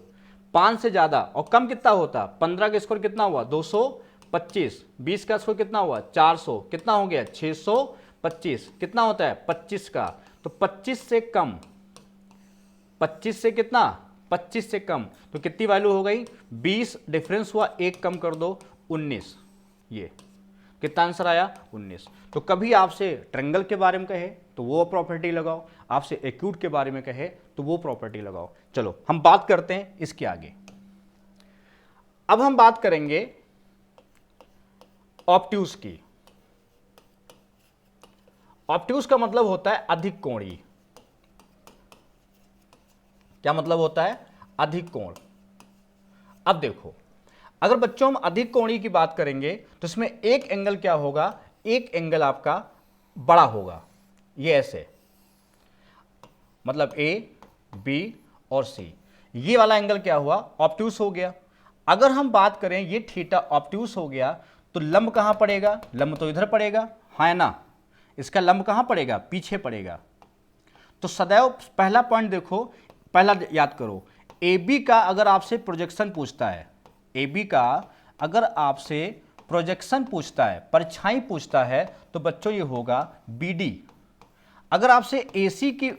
5 से ज्यादा और कम कितना होता, 15 का स्कोर कितना हुआ, 225, 20 का स्कोर कितना हुआ, 400, कितना हो गया, 625, कितना होता है, 25 का, तो 25 से कम, 25 से कितना, 25 से कम, तो कितनी वैल्यू हो गई, 20 डिफरेंस हुआ, 1 कम कर दो, 19। ये कितना आंसर आया, 19। तो कभी आपसे ट्रायंगल के बारे में कहे तो वो प्रॉपर्टी लगाओ, आपसे एक्यूट के बारे में कहे तो वो प्रॉपर्टी लगाओ। चलो हम बात करते हैं इसके आगे। अब हम बात करेंगे ऑब्ट्यूज की। ऑब्ट्यूज का मतलब होता है अधिक कोणीय। क्या मतलब होता है, अधिक कोण। अब देखो, अगर बच्चों हम अधिक कोणीय की बात करेंगे तो इसमें एक एंगल क्या होगा, एक एंगल आपका बड़ा होगा, ये ऐसे, मतलब A, B और C, ये वाला एंगल क्या हुआ, ऑब्ट्यूज हो गया। अगर हम बात करें ये थीटा ऑब्ट्यूज हो गया, तो लंब कहां पड़ेगा, लंब तो इधर पड़ेगा, है ना, इसका लंब कहां पड़ेगा, पीछे पड़ेगा। तो सदैव पहला पॉइंट देखो, पहला याद करो, AB का अगर आपसे प्रोजेक्शन पूछता है, AB का अगर आपसे प्रोजेक्शन पूछता है, परछाई पूछता है, तो बच्चों ये होगा BD। अगर आपसे AC की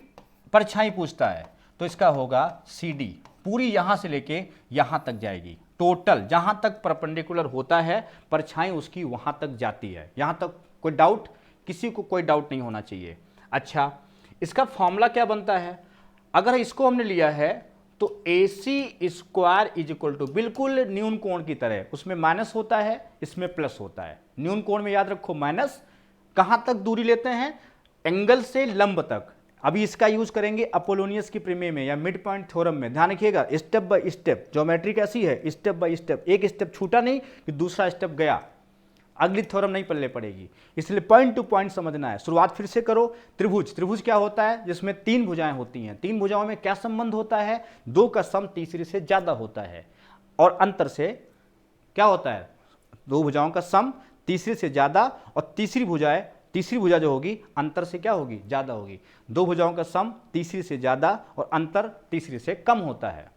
परछाई पूछता है तो इसका होगा CD। पूरी यहां से लेके यहां तक जाएगी, टोटल जहां तक परपेंडिकुलर होता है परछाई उसकी वहां तक जाती है। यहां तक कोई डाउट, किसी को कोई डाउट नहीं होना चाहिए। अच्छा, इसका फॉर्मूला क्या बनता है, अगर इसको हमने लिया है तो AC square is equal to, बिल्कुल न्यून कोण की तरह, उसमें माइनस होता है, इसमें प्लस होता है। न्यून कोण में याद रखो माइनस, कहां तक दूरी लेते हैं, एंगल से लंब तक। अभी इसका यूज करेंगे अपोलोनियस की प्रमेय में या मिड पॉइंट थ्योरम में, ध्यान रखिएगा, स्टेप बाय स्टेप। ज्योमेट्री कैसी है, स्टेप बाय स्टेप, एक स्टेप छूटा नहीं कि दूसरा स्टेप गया, अगली थ्योरम नहीं पल्ले पड़ेगी, इसलिए पॉइंट टू पॉइंट समझना है। शुरुआत फिर से करो। त्रिभुज, त्रिभुज क्या होता है, जिसमें 3 भुजाएं होती हैं। 3 भुजाओं में क्या संबंध होता है, 2 का सम तीसरे से ज्यादा होता है, और अंतर से क्या होता है, 2 भुजाओं का सम तीसरे से ज्यादा, और तीसरी भुजा जो होगी अंतर से क्या होगी, ज्यादा होगी। 2 भुजाओं का सम तीसरी से ज्यादा और अंतर तीसरी से कम होता है।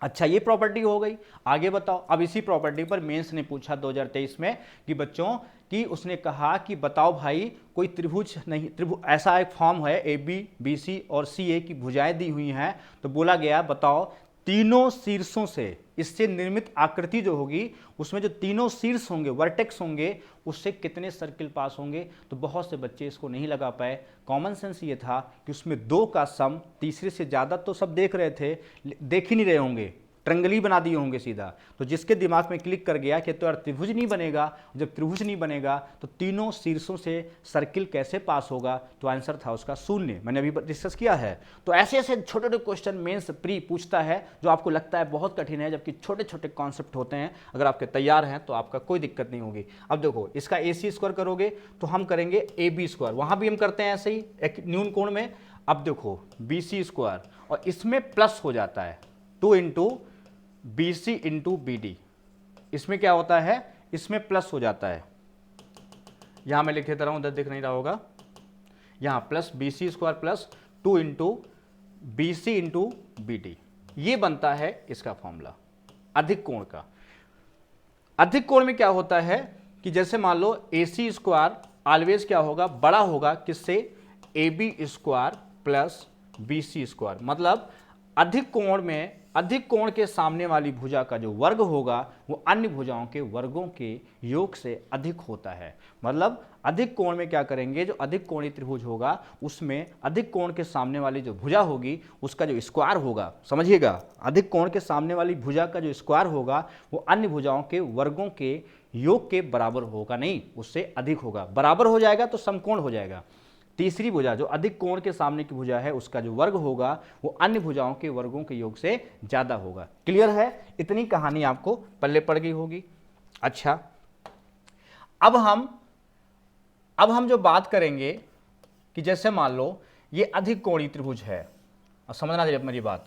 अच्छा, ये प्रॉपर्टी हो गई। आगे बताओ, अब इसी प्रॉपर्टी पर मेंस ने पूछा 2023 में कि बच्चों कि उसने कहा कि बताओ भाई कोई त्रिभुज नहीं, त्रिभुज ऐसा एक फॉर्म है AB, BC और CA की भुजाएं दी हुई हैं, तो बोला गया बताओ तीनों शीर्षों से इससे निर्मित आकृति जो होगी उसमें जो तीनों शीर्ष होंगे, वर्टेक्स होंगे, उससे कितने सर्किल पास होंगे। तो बहुत से बच्चे इसको नहीं लगा पाए। कॉमन सेंस ये था कि उसमें 2 का सम तीसरे से ज्यादा, तो सब देख रहे थे, देख ही नहीं रहे होंगे, ट्रायंगल ही बना दिए होंगे सीधा। तो जिसके दिमाग में क्लिक कर गया कि तो यार त्रिभुज नहीं बनेगा, जब त्रिभुज नहीं बनेगा तो तीनों शीर्षों से सर्किल कैसे पास होगा, तो आंसर था उसका शून्य। मैंने अभी डिस्कस किया है। तो ऐसे ऐसे छोटे छोटे क्वेश्चन मेंस प्री पूछता है जो आपको लगता है बहुत कठिन है, जबकि छोटे छोटे कॉन्सेप्ट होते हैं। अगर आपके तैयार हैं तो आपका कोई दिक्कत नहीं होगी। अब देखो इसका AC स्क्वायर करोगे तो हम करेंगे AB स्क्वायर, वहां भी हम करते हैं ऐसे ही एक न्यून कोण में। अब देखो BC स्क्वायर और इसमें प्लस हो जाता है 2 इंटू BC इंटू BD, इसमें क्या होता है, इसमें प्लस हो जाता है। यहां मैं लिख देता रहा हूं, उधर दिख नहीं रहा होगा, यहां plus BC square plus 2 into BC into BD, ये बनता है इसका फॉर्मूला अधिक कोण का। अधिक कोण में क्या होता है कि जैसे मान लो AC स्क्वायर ऑलवेज क्या होगा, बड़ा होगा किससे, AB square plus BC square. मतलब अधिक कोण में अधिक कोण के सामने वाली भुजा का जो वर्ग होगा वो अन्य भुजाओं के वर्गों के योग से अधिक होता है। मतलब अधिक कोण में क्या करेंगे, जो अधिक कोणीय त्रिभुज होगा उसमें अधिक कोण के सामने वाली जो भुजा होगी उसका जो स्क्वायर होगा, समझिएगा, अधिक कोण के सामने वाली भुजा का जो स्क्वायर होगा वो अन्य भुजाओं के वर्गों के योग के बराबर होगा, नहीं उससे अधिक होगा। बराबर हो जाएगा तो समकोण हो जाएगा। तीसरी भुजा जो अधिक कोण के सामने की भुजा है उसका जो वर्ग होगा वो अन्य भुजाओं के वर्गों के योग से ज्यादा होगा। क्लियर है, इतनी कहानी आपको पल्ले पड़ गई होगी। अच्छा, अब हम जो बात करेंगे कि जैसे मान लो ये अधिक कोणीय त्रिभुज है, और समझना जरा मेरी बात,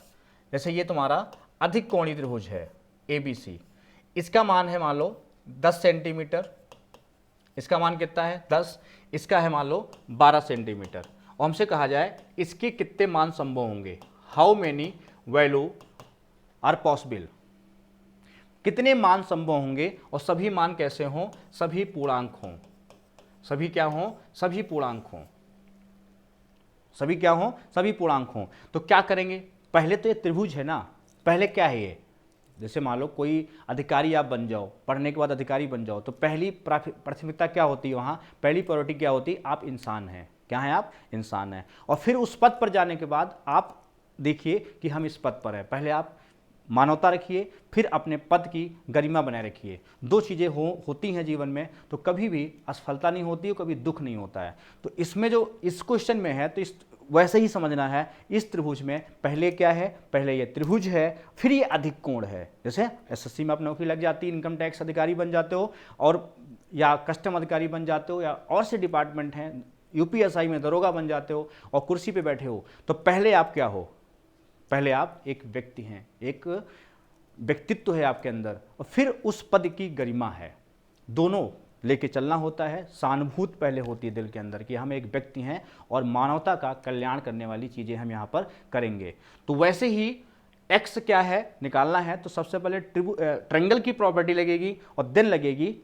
जैसे ये तुम्हारा अधिक कोणीय त्रिभुज है ABC, इसका मान है मान लो 10 सेंटीमीटर, इसका मान कितना है 10, इसका है मान लो 12 सेंटीमीटर, और हमसे कहा जाए इसके कितने मान संभव होंगे, how many value are possible, कितने मान संभव होंगे, और सभी मान कैसे हों, सभी पूर्णांक हों। सभी क्या हों, सभी पूर्णांक हों। सभी क्या हों, सभी पूर्णांक हों। तो क्या करेंगे, पहले तो ये त्रिभुज है ना, पहले क्या है ये, जैसे मान लो कोई अधिकारी आप बन जाओ, पढ़ने के बाद अधिकारी बन जाओ, तो पहली प्राथमिकता क्या होती है, वहाँ पहली प्रायोरिटी क्या होती है, आप इंसान हैं। क्या हैं आप, इंसान हैं। और फिर उस पद पर जाने के बाद आप देखिए कि हम इस पद पर हैं, पहले आप मानवता रखिए, फिर अपने पद की गरिमा बनाए रखिए। दो चीज़ें होती हैं जीवन में, तो कभी भी असफलता नहीं होती है, कभी दुख नहीं होता है। तो इसमें जो इस क्वेश्चन में है तो इस वैसे ही समझना है। इस त्रिभुज में पहले क्या है, पहले ये त्रिभुज है, फिर ये अधिक कोण है। जैसे SSC में आप नौकरी लग जाती है, इनकम टैक्स अधिकारी बन जाते हो, और या कस्टम अधिकारी बन जाते हो, या और से डिपार्टमेंट हैं, UPSI में दरोगा बन जाते हो और कुर्सी पे बैठे हो, तो पहले आप क्या हो, पहले आप एक व्यक्ति हैं, एक व्यक्तित्व है आपके अंदर, और फिर उस पद की गरिमा है। दोनों लेके चलना होता है। सहानुभूति पहले होती है दिल के अंदर कि हम एक व्यक्ति हैं और मानवता का कल्याण करने वाली चीज़ें हम यहाँ पर करेंगे। तो वैसे ही एक्स क्या है निकालना है, तो सबसे पहले ट्रायंगल की प्रॉपर्टी लगेगी और देन लगेगी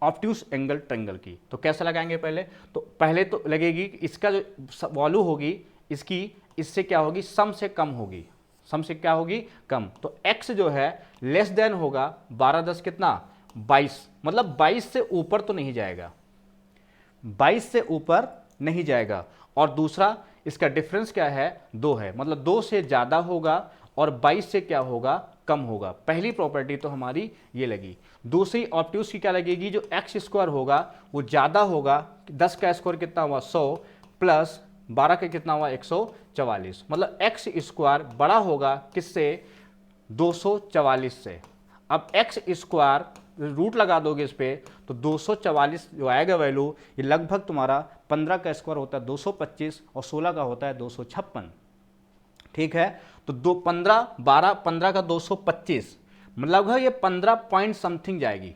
ऑब्ट्यूस एंगल ट्रायंगल की। तो कैसे लगाएंगे, पहले तो लगेगी इसका जो वॉल्यू होगी इसकी, इससे क्या होगी, सम से कम होगी, सम से क्या होगी, कम। तो x जो है लेस देन होगा 12 10 कितना 22, मतलब 22 से ऊपर तो नहीं जाएगा, 22 से ऊपर नहीं जाएगा। और दूसरा इसका डिफरेंस क्या है, 2 है, मतलब 2 से ज़्यादा होगा और 22 से क्या होगा, कम होगा। पहली प्रॉपर्टी तो हमारी ये लगी। दूसरी ऑब्ट्यूस की क्या लगेगी, जो एक्स स्क्वायर होगा वो ज़्यादा होगा, 10 का स्क्वायर कितना हुआ 100 प्लस 12 का कितना हुआ 144, मतलब एक्स स्क्वायर बड़ा होगा किससे, 244 से। अब एक्स स्क्वायर रूट लगा दोगे इस पर तो 244 जो आएगा वैल्यू, ये लगभग तुम्हारा 15 का स्क्वायर होता है 225 और 16 का होता है 256। ठीक है, तो 15 का 225, मतलब ये 15 पॉइंट समथिंग जाएगी,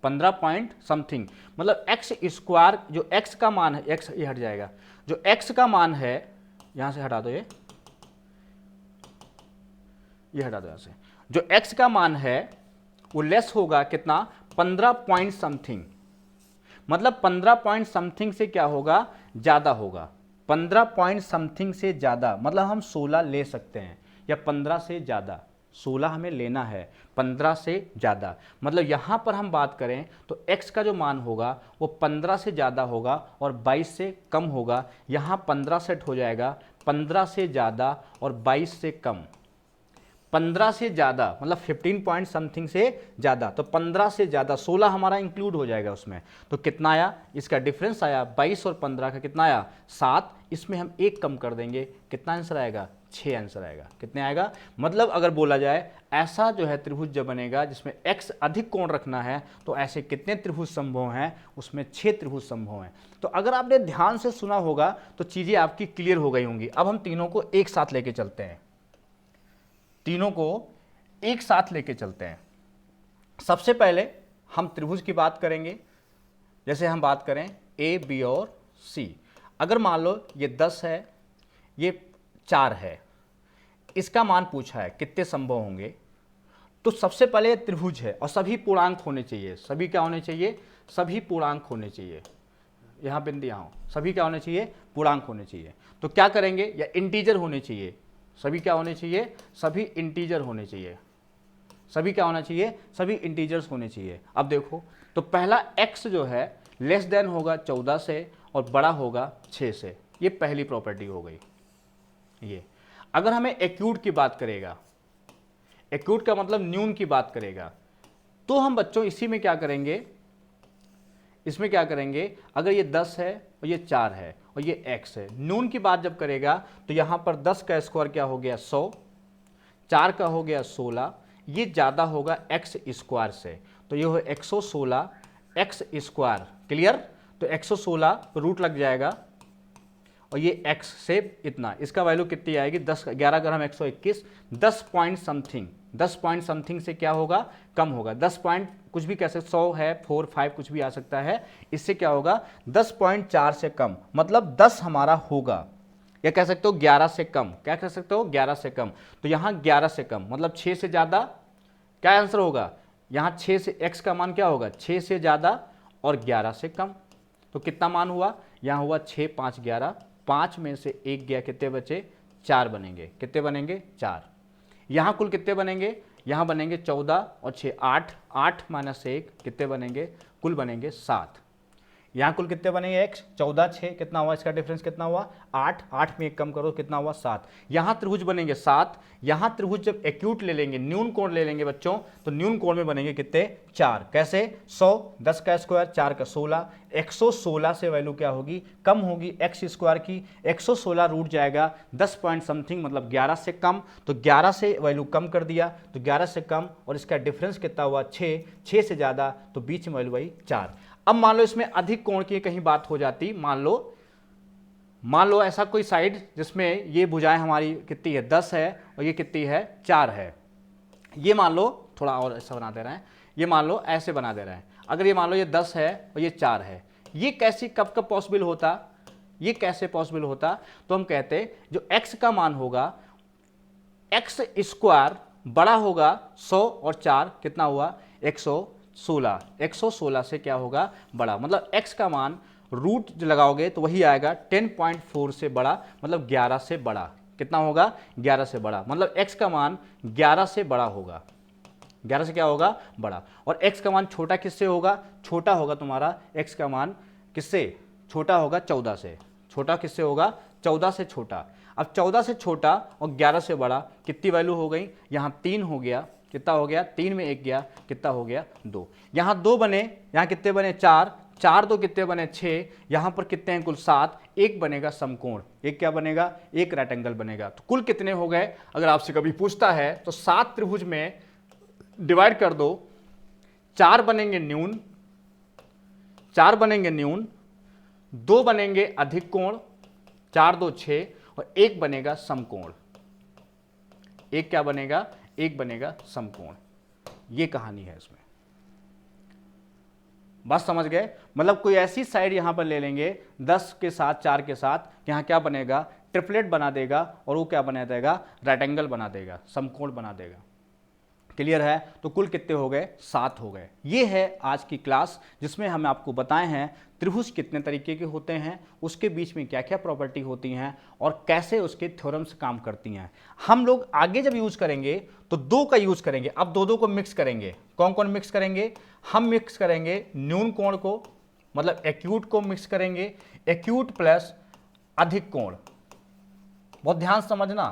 15 पॉइंट समथिंग। मतलब एक्स स्क्वायर जो एक्स का मान है, एक्स ये हट जाएगा, जो एक्स का मान है यहां से हटा दो, ये हटा दो यहां से, जो एक्स का मान है वो लेस होगा कितना, 15 पॉइंट समथिंग। मतलब 15 पॉइंट समथिंग से क्या होगा, ज्यादा होगा। 15 पॉइंट समथिंग से ज्यादा मतलब हम 16 ले सकते हैं, या 15 से ज्यादा, 16 हमें लेना है, 15 से ज्यादा। मतलब यहां पर हम बात करें तो x का जो मान होगा वो 15 से ज्यादा होगा और 22 से कम होगा। यहां 15 सेट हो जाएगा, 15 से ज्यादा और 22 से कम। 15 से ज़्यादा मतलब 15 पॉइंट समथिंग से ज़्यादा, तो 15 से ज़्यादा 16 हमारा इंक्लूड हो जाएगा उसमें। तो कितना आया, इसका डिफरेंस आया 22 और 15 का कितना आया 7, इसमें हम एक कम कर देंगे, कितना आंसर आएगा 6 आंसर आएगा। कितने आएगा, मतलब अगर बोला जाए ऐसा जो है त्रिभुज जब बनेगा जिसमें x अधिक कोण रखना है, तो ऐसे कितने त्रिभुज संभव हैं, उसमें 6 त्रिभुज संभव हैं। तो अगर आपने ध्यान से सुना होगा तो चीज़ें आपकी क्लियर हो गई होंगी। अब हम तीनों को एक साथ लेके चलते हैं, तीनों को एक साथ लेके चलते हैं। सबसे पहले हम त्रिभुज की बात करेंगे, जैसे हम बात करें ए बी और सी। अगर मान लो ये 10 है, ये 4 है, इसका मान पूछा है कितने संभव होंगे। तो सबसे पहले ये त्रिभुज है और सभी पूर्णांक होने चाहिए। सभी क्या होने चाहिए, सभी पूर्णांक होने चाहिए। यहाँ बिंदु यहाँ सभी क्या होने चाहिए, पूर्णांक होने चाहिए। तो क्या करेंगे, या इंटीजर होने चाहिए। सभी क्या होने चाहिए, सभी इंटीजर होने चाहिए। सभी क्या होना चाहिए, सभी इंटीजर्स होने चाहिए। अब देखो, तो पहला x जो है लेस देन होगा 14 से और बड़ा होगा 6 से। ये पहली प्रॉपर्टी हो गई। ये अगर हमें एक्यूट की बात करेगा, एक्यूट का मतलब न्यून की बात करेगा, तो हम बच्चों इसी में क्या करेंगे, इसमें क्या करेंगे, अगर ये 10 है और ये 4 है और ये x है, न्यून की बात जब करेगा तो यहाँ पर 10 का स्क्वायर क्या हो गया 100, 4 का हो गया 16, ये ज़्यादा होगा x स्क्वायर से, तो ये हो 116 x स्क्वायर। क्लियर, तो 116 रूट लग जाएगा और ये x से इतना, इसका वैल्यू कितनी आएगी 10, 11 अगर हम 121, 10 पॉइंट समथिंग, 10 पॉइंट समथिंग से क्या होगा, कम होगा। 10 पॉइंट कुछ भी कह सकते, 100 है, 4, 5 कुछ भी आ सकता है, इससे क्या होगा 10.4 से कम, मतलब 10 हमारा होगा। या कह सकते हो 11 से कम, क्या कह सकते हो 11 से कम। तो यहाँ 11 से कम मतलब 6 से ज़्यादा, क्या आंसर होगा यहाँ 6 से, x का मान क्या होगा 6 से ज़्यादा और 11 से कम। तो कितना मान हुआ, यहाँ हुआ 6, 5, 11, 5 में से 1 गया, कितने बचे 4 बनेंगे, कितने बनेंगे 4। यहाँ कुल कितने बनेंगे, यहाँ बनेंगे 14 और 6 8, 8 माइनस 1 कितने बनेंगे, कुल बनेंगे 7। यहाँ कुल कितने बनेंगे x, 14, 6 कितना हुआ, इसका डिफरेंस कितना हुआ 8, 8 में 1 कम करो कितना हुआ 7। यहाँ त्रिभुज बनेंगे 7। यहाँ त्रिभुज जब एक्यूट ले लेंगे, न्यून कोण ले लेंगे बच्चों, तो न्यून कोण में बनेंगे कितने 4। कैसे, 100, 10 का स्क्वायर 4 का 16, 116 से वैल्यू क्या होगी, कम होगी x स्क्वायर की। 116 रूट जाएगा 10 पॉइंट समथिंग मतलब 11 से कम, तो 11 से वैल्यू कम कर दिया, तो 11 से कम और इसका डिफरेंस कितना हुआ 6, 6 से ज़्यादा, तो बीच में वैल्यू वही 4। अब मान लो इसमें अधिक कोण की कहीं बात हो जाती, मान लो ऐसा कोई साइड जिसमें ये भुजाएं हमारी कितनी है 10 है और ये कितनी है 4 है। ये मान लो थोड़ा और ऐसा बना दे रहे हैं, ये मान लो ऐसे बना दे रहे हैं। अगर ये मान लो ये 10 है और ये 4 है, ये कैसी कब कब पॉसिबल होता, ये कैसे पॉसिबल होता, तो हम कहते जो x का मान होगा x स्क्वायर बड़ा होगा 100 और 4 कितना हुआ 116, 116 से क्या होगा बड़ा, मतलब x का मान रूट जो लगाओगे तो वही आएगा 10.4 से बड़ा, मतलब 11 से बड़ा। कितना होगा 11 से बड़ा, मतलब x का मान 11 से बड़ा होगा, 11 से क्या होगा बड़ा। और x का मान छोटा किससे होगा, छोटा होगा तुम्हारा x का मान किससे छोटा होगा 14 से, छोटा किससे होगा 14 से छोटा। अब 14 से छोटा और 11 से बड़ा कितनी वैल्यू हो गई, यहाँ 3 हो गया, कितना हो गया 3 में 1 गया, कितना हो गया 2। यहाँ 2 बने, यहाँ कितने बने 4, 4 2 कितने बने 6, यहाँ पर कितने हैं कुल 7, एक बनेगा समकोण, एक क्या बनेगा एक रेक्टेंगल बनेगा। तो कुल कितने हो गए, अगर आपसे कभी पूछता है तो 7 त्रिभुज में डिवाइड कर दो, 4 बनेंगे न्यून, 4 बनेंगे न्यून, 2 बनेंगे अधिक कोण, 4 2 6 और एक बनेगा समकोण। एक क्या बनेगा, एक बनेगा समकोण। ये कहानी है इसमें, बस समझ गए। मतलब कोई ऐसी साइड यहां पर ले लेंगे 10 के साथ 4 के साथ, यहां क्या बनेगा ट्रिपलेट बना देगा और वो क्या बना देगा रेक्टेंगल बना देगा, समकोण बना देगा। क्लियर है, तो कुल कितने हो गए 7 हो गए। ये है आज की क्लास जिसमें हम आपको बताए हैं त्रिभुज कितने तरीके के होते हैं, उसके बीच में क्या क्या प्रॉपर्टी होती हैं और कैसे उसके थ्योरम्स काम करती हैं। हम लोग आगे जब यूज करेंगे तो 2 का यूज करेंगे, अब दो को मिक्स करेंगे। कौन कौन मिक्स करेंगे, हम मिक्स करेंगे न्यून कोण को, मतलब एक्यूट को मिक्स करेंगे, एक्यूट प्लस अधिक कोण। बहुत ध्यान समझना,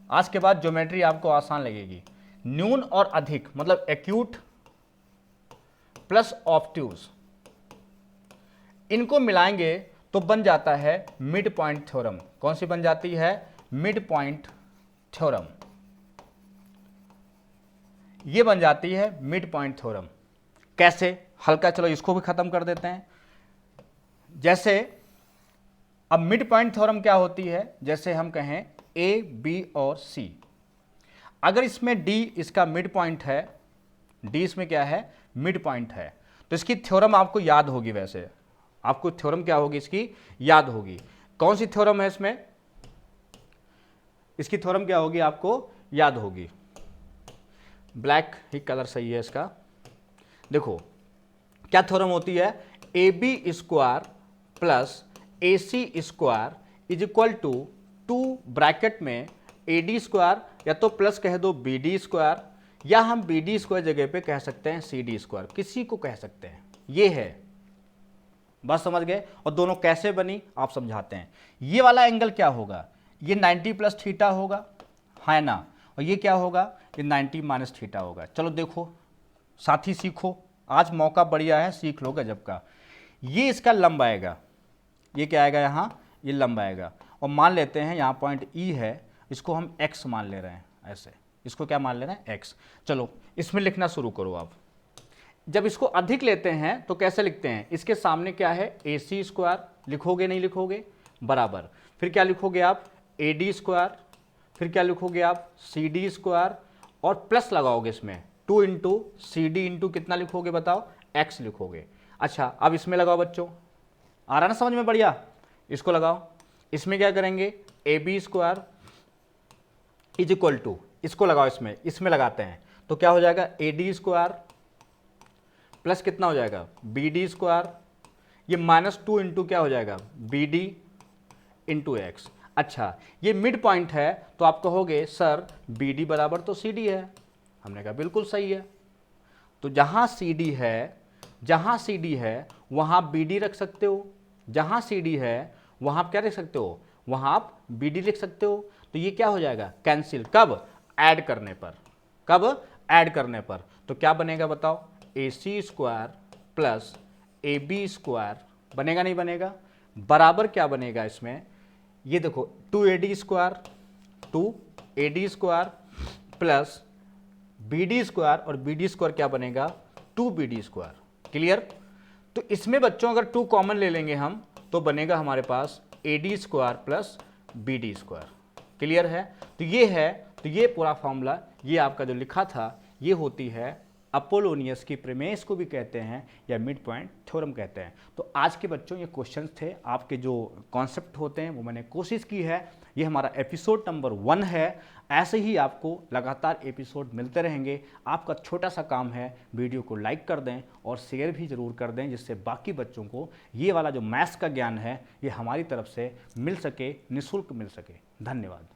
आज के बाद ज्योमेट्री आपको आसान लगेगी। न्यून और अधिक मतलब एक्यूट प्लस ऑब्ट्यूज, इनको मिलाएंगे तो बन जाता है मिड पॉइंट थ्योरम। कौन सी बन जाती है? Mid point theorem. ये बन जाती है मिड पॉइंट थ्योरम। कैसे? हल्का, चलो इसको भी खत्म कर देते हैं। जैसे अब मिड पॉइंट थ्योरम क्या होती है? जैसे हम कहें ए, बी और सी, अगर इसमें डी इसका मिड पॉइंट है, डी इसमें क्या है? मिड पॉइंट है, तो इसकी थ्योरम आपको याद होगी। वैसे आपको थ्योरम क्या होगी? इसकी याद होगी। कौन सी थ्योरम है इसमें? इसकी थ्योरम क्या होगी? आपको याद होगी। ब्लैक ही कलर सही है इसका। देखो क्या थ्योरम होती है? A B square plus A C square is equal to 2 bracket में ए डी स्क्वायर, या तो प्लस कह दो बी डी स्क्वायर, या हम बी डी स्क्वायर जगह पे कह सकते हैं सी डी स्क्वायर, किसी को कह सकते हैं। ये है, बस समझ गए। और दोनों कैसे बनी आप समझाते हैं। ये वाला एंगल क्या होगा? ये 90 प्लस थीटा होगा, है ना। और ये क्या होगा? ये 90 माइनस थीटा होगा। चलो देखो साथी, सीखो, आज मौका बढ़िया है, सीख लो गजब का। ये इसका लंब आएगा, ये क्या आएगा यहाँ? ये लंब आएगा। और मान लेते हैं यहाँ पॉइंट ई है, इसको हम एक्स मान ले रहे हैं। ऐसे इसको क्या मान ले रहे हैं? एक्स। चलो इसमें लिखना शुरू करो आप। जब इसको अधिक लेते हैं तो कैसे लिखते हैं? इसके सामने क्या है? ए सी स्क्वायर लिखोगे, नहीं लिखोगे? बराबर, फिर क्या लिखोगे आप? ए डी स्क्वायर, फिर क्या लिखोगे आप? सी डी स्क्वायर, और प्लस लगाओगे इसमें 2 इंटू सी डी इंटू कितना लिखोगे बताओ? एक्स लिखोगे। अच्छा अब इसमें लगाओ बच्चों, आ रहा ना समझ में? बढ़िया, इसको लगाओ। इसमें क्या करेंगे? A B square is equal to, इसको लगाओ, इसमें लगाते हैं तो क्या हो जाएगा? ए डी स्क्वायर प्लस कितना हो जाएगा? बी डी स्क्वायर, ये -2 इंटू क्या हो जाएगा? B D into X. अच्छा ये मिड पॉइंट है, तो आप कहोगे सर बी डी बराबर तो सी डी है। हमने कहा बिल्कुल सही है। तो जहां सी डी है वहां बी डी रख सकते हो, जहां सी डी है वहां आप क्या लिख सकते हो? वहां आप बी डी लिख सकते हो। तो ये क्या हो जाएगा? कैंसिल। कब? ऐड करने पर। कब? ऐड करने पर। तो क्या बनेगा बताओ? A C square plus A B square बनेगा, नहीं बनेगा? बराबर क्या बनेगा इसमें? ये देखो 2AD square, 2AD square plus BD square, और BD स्क्वायर क्या बनेगा? 2BD square. क्लियर? तो इसमें बच्चों अगर 2 कॉमन ले लेंगे हम तो बनेगा हमारे पास AD square plus BD square. Clear है? तो ये है, तो ये पूरा फॉर्मूला, ये आपका जो लिखा था, ये होती है अपोलोनियस की प्रमेय, इसको भी कहते हैं, या मिड पॉइंट थ्योरम कहते हैं। तो आज के बच्चों ये क्वेश्चंस थे, आपके जो कॉन्सेप्ट होते हैं वो मैंने कोशिश की है। ये हमारा एपिसोड नंबर 1 है। ऐसे ही आपको लगातार एपिसोड मिलते रहेंगे। आपका छोटा सा काम है, वीडियो को लाइक कर दें और शेयर भी ज़रूर कर दें, जिससे बाकी बच्चों को ये वाला जो मैथ्स का ज्ञान है ये हमारी तरफ से मिल सके, निःशुल्क मिल सके। धन्यवाद।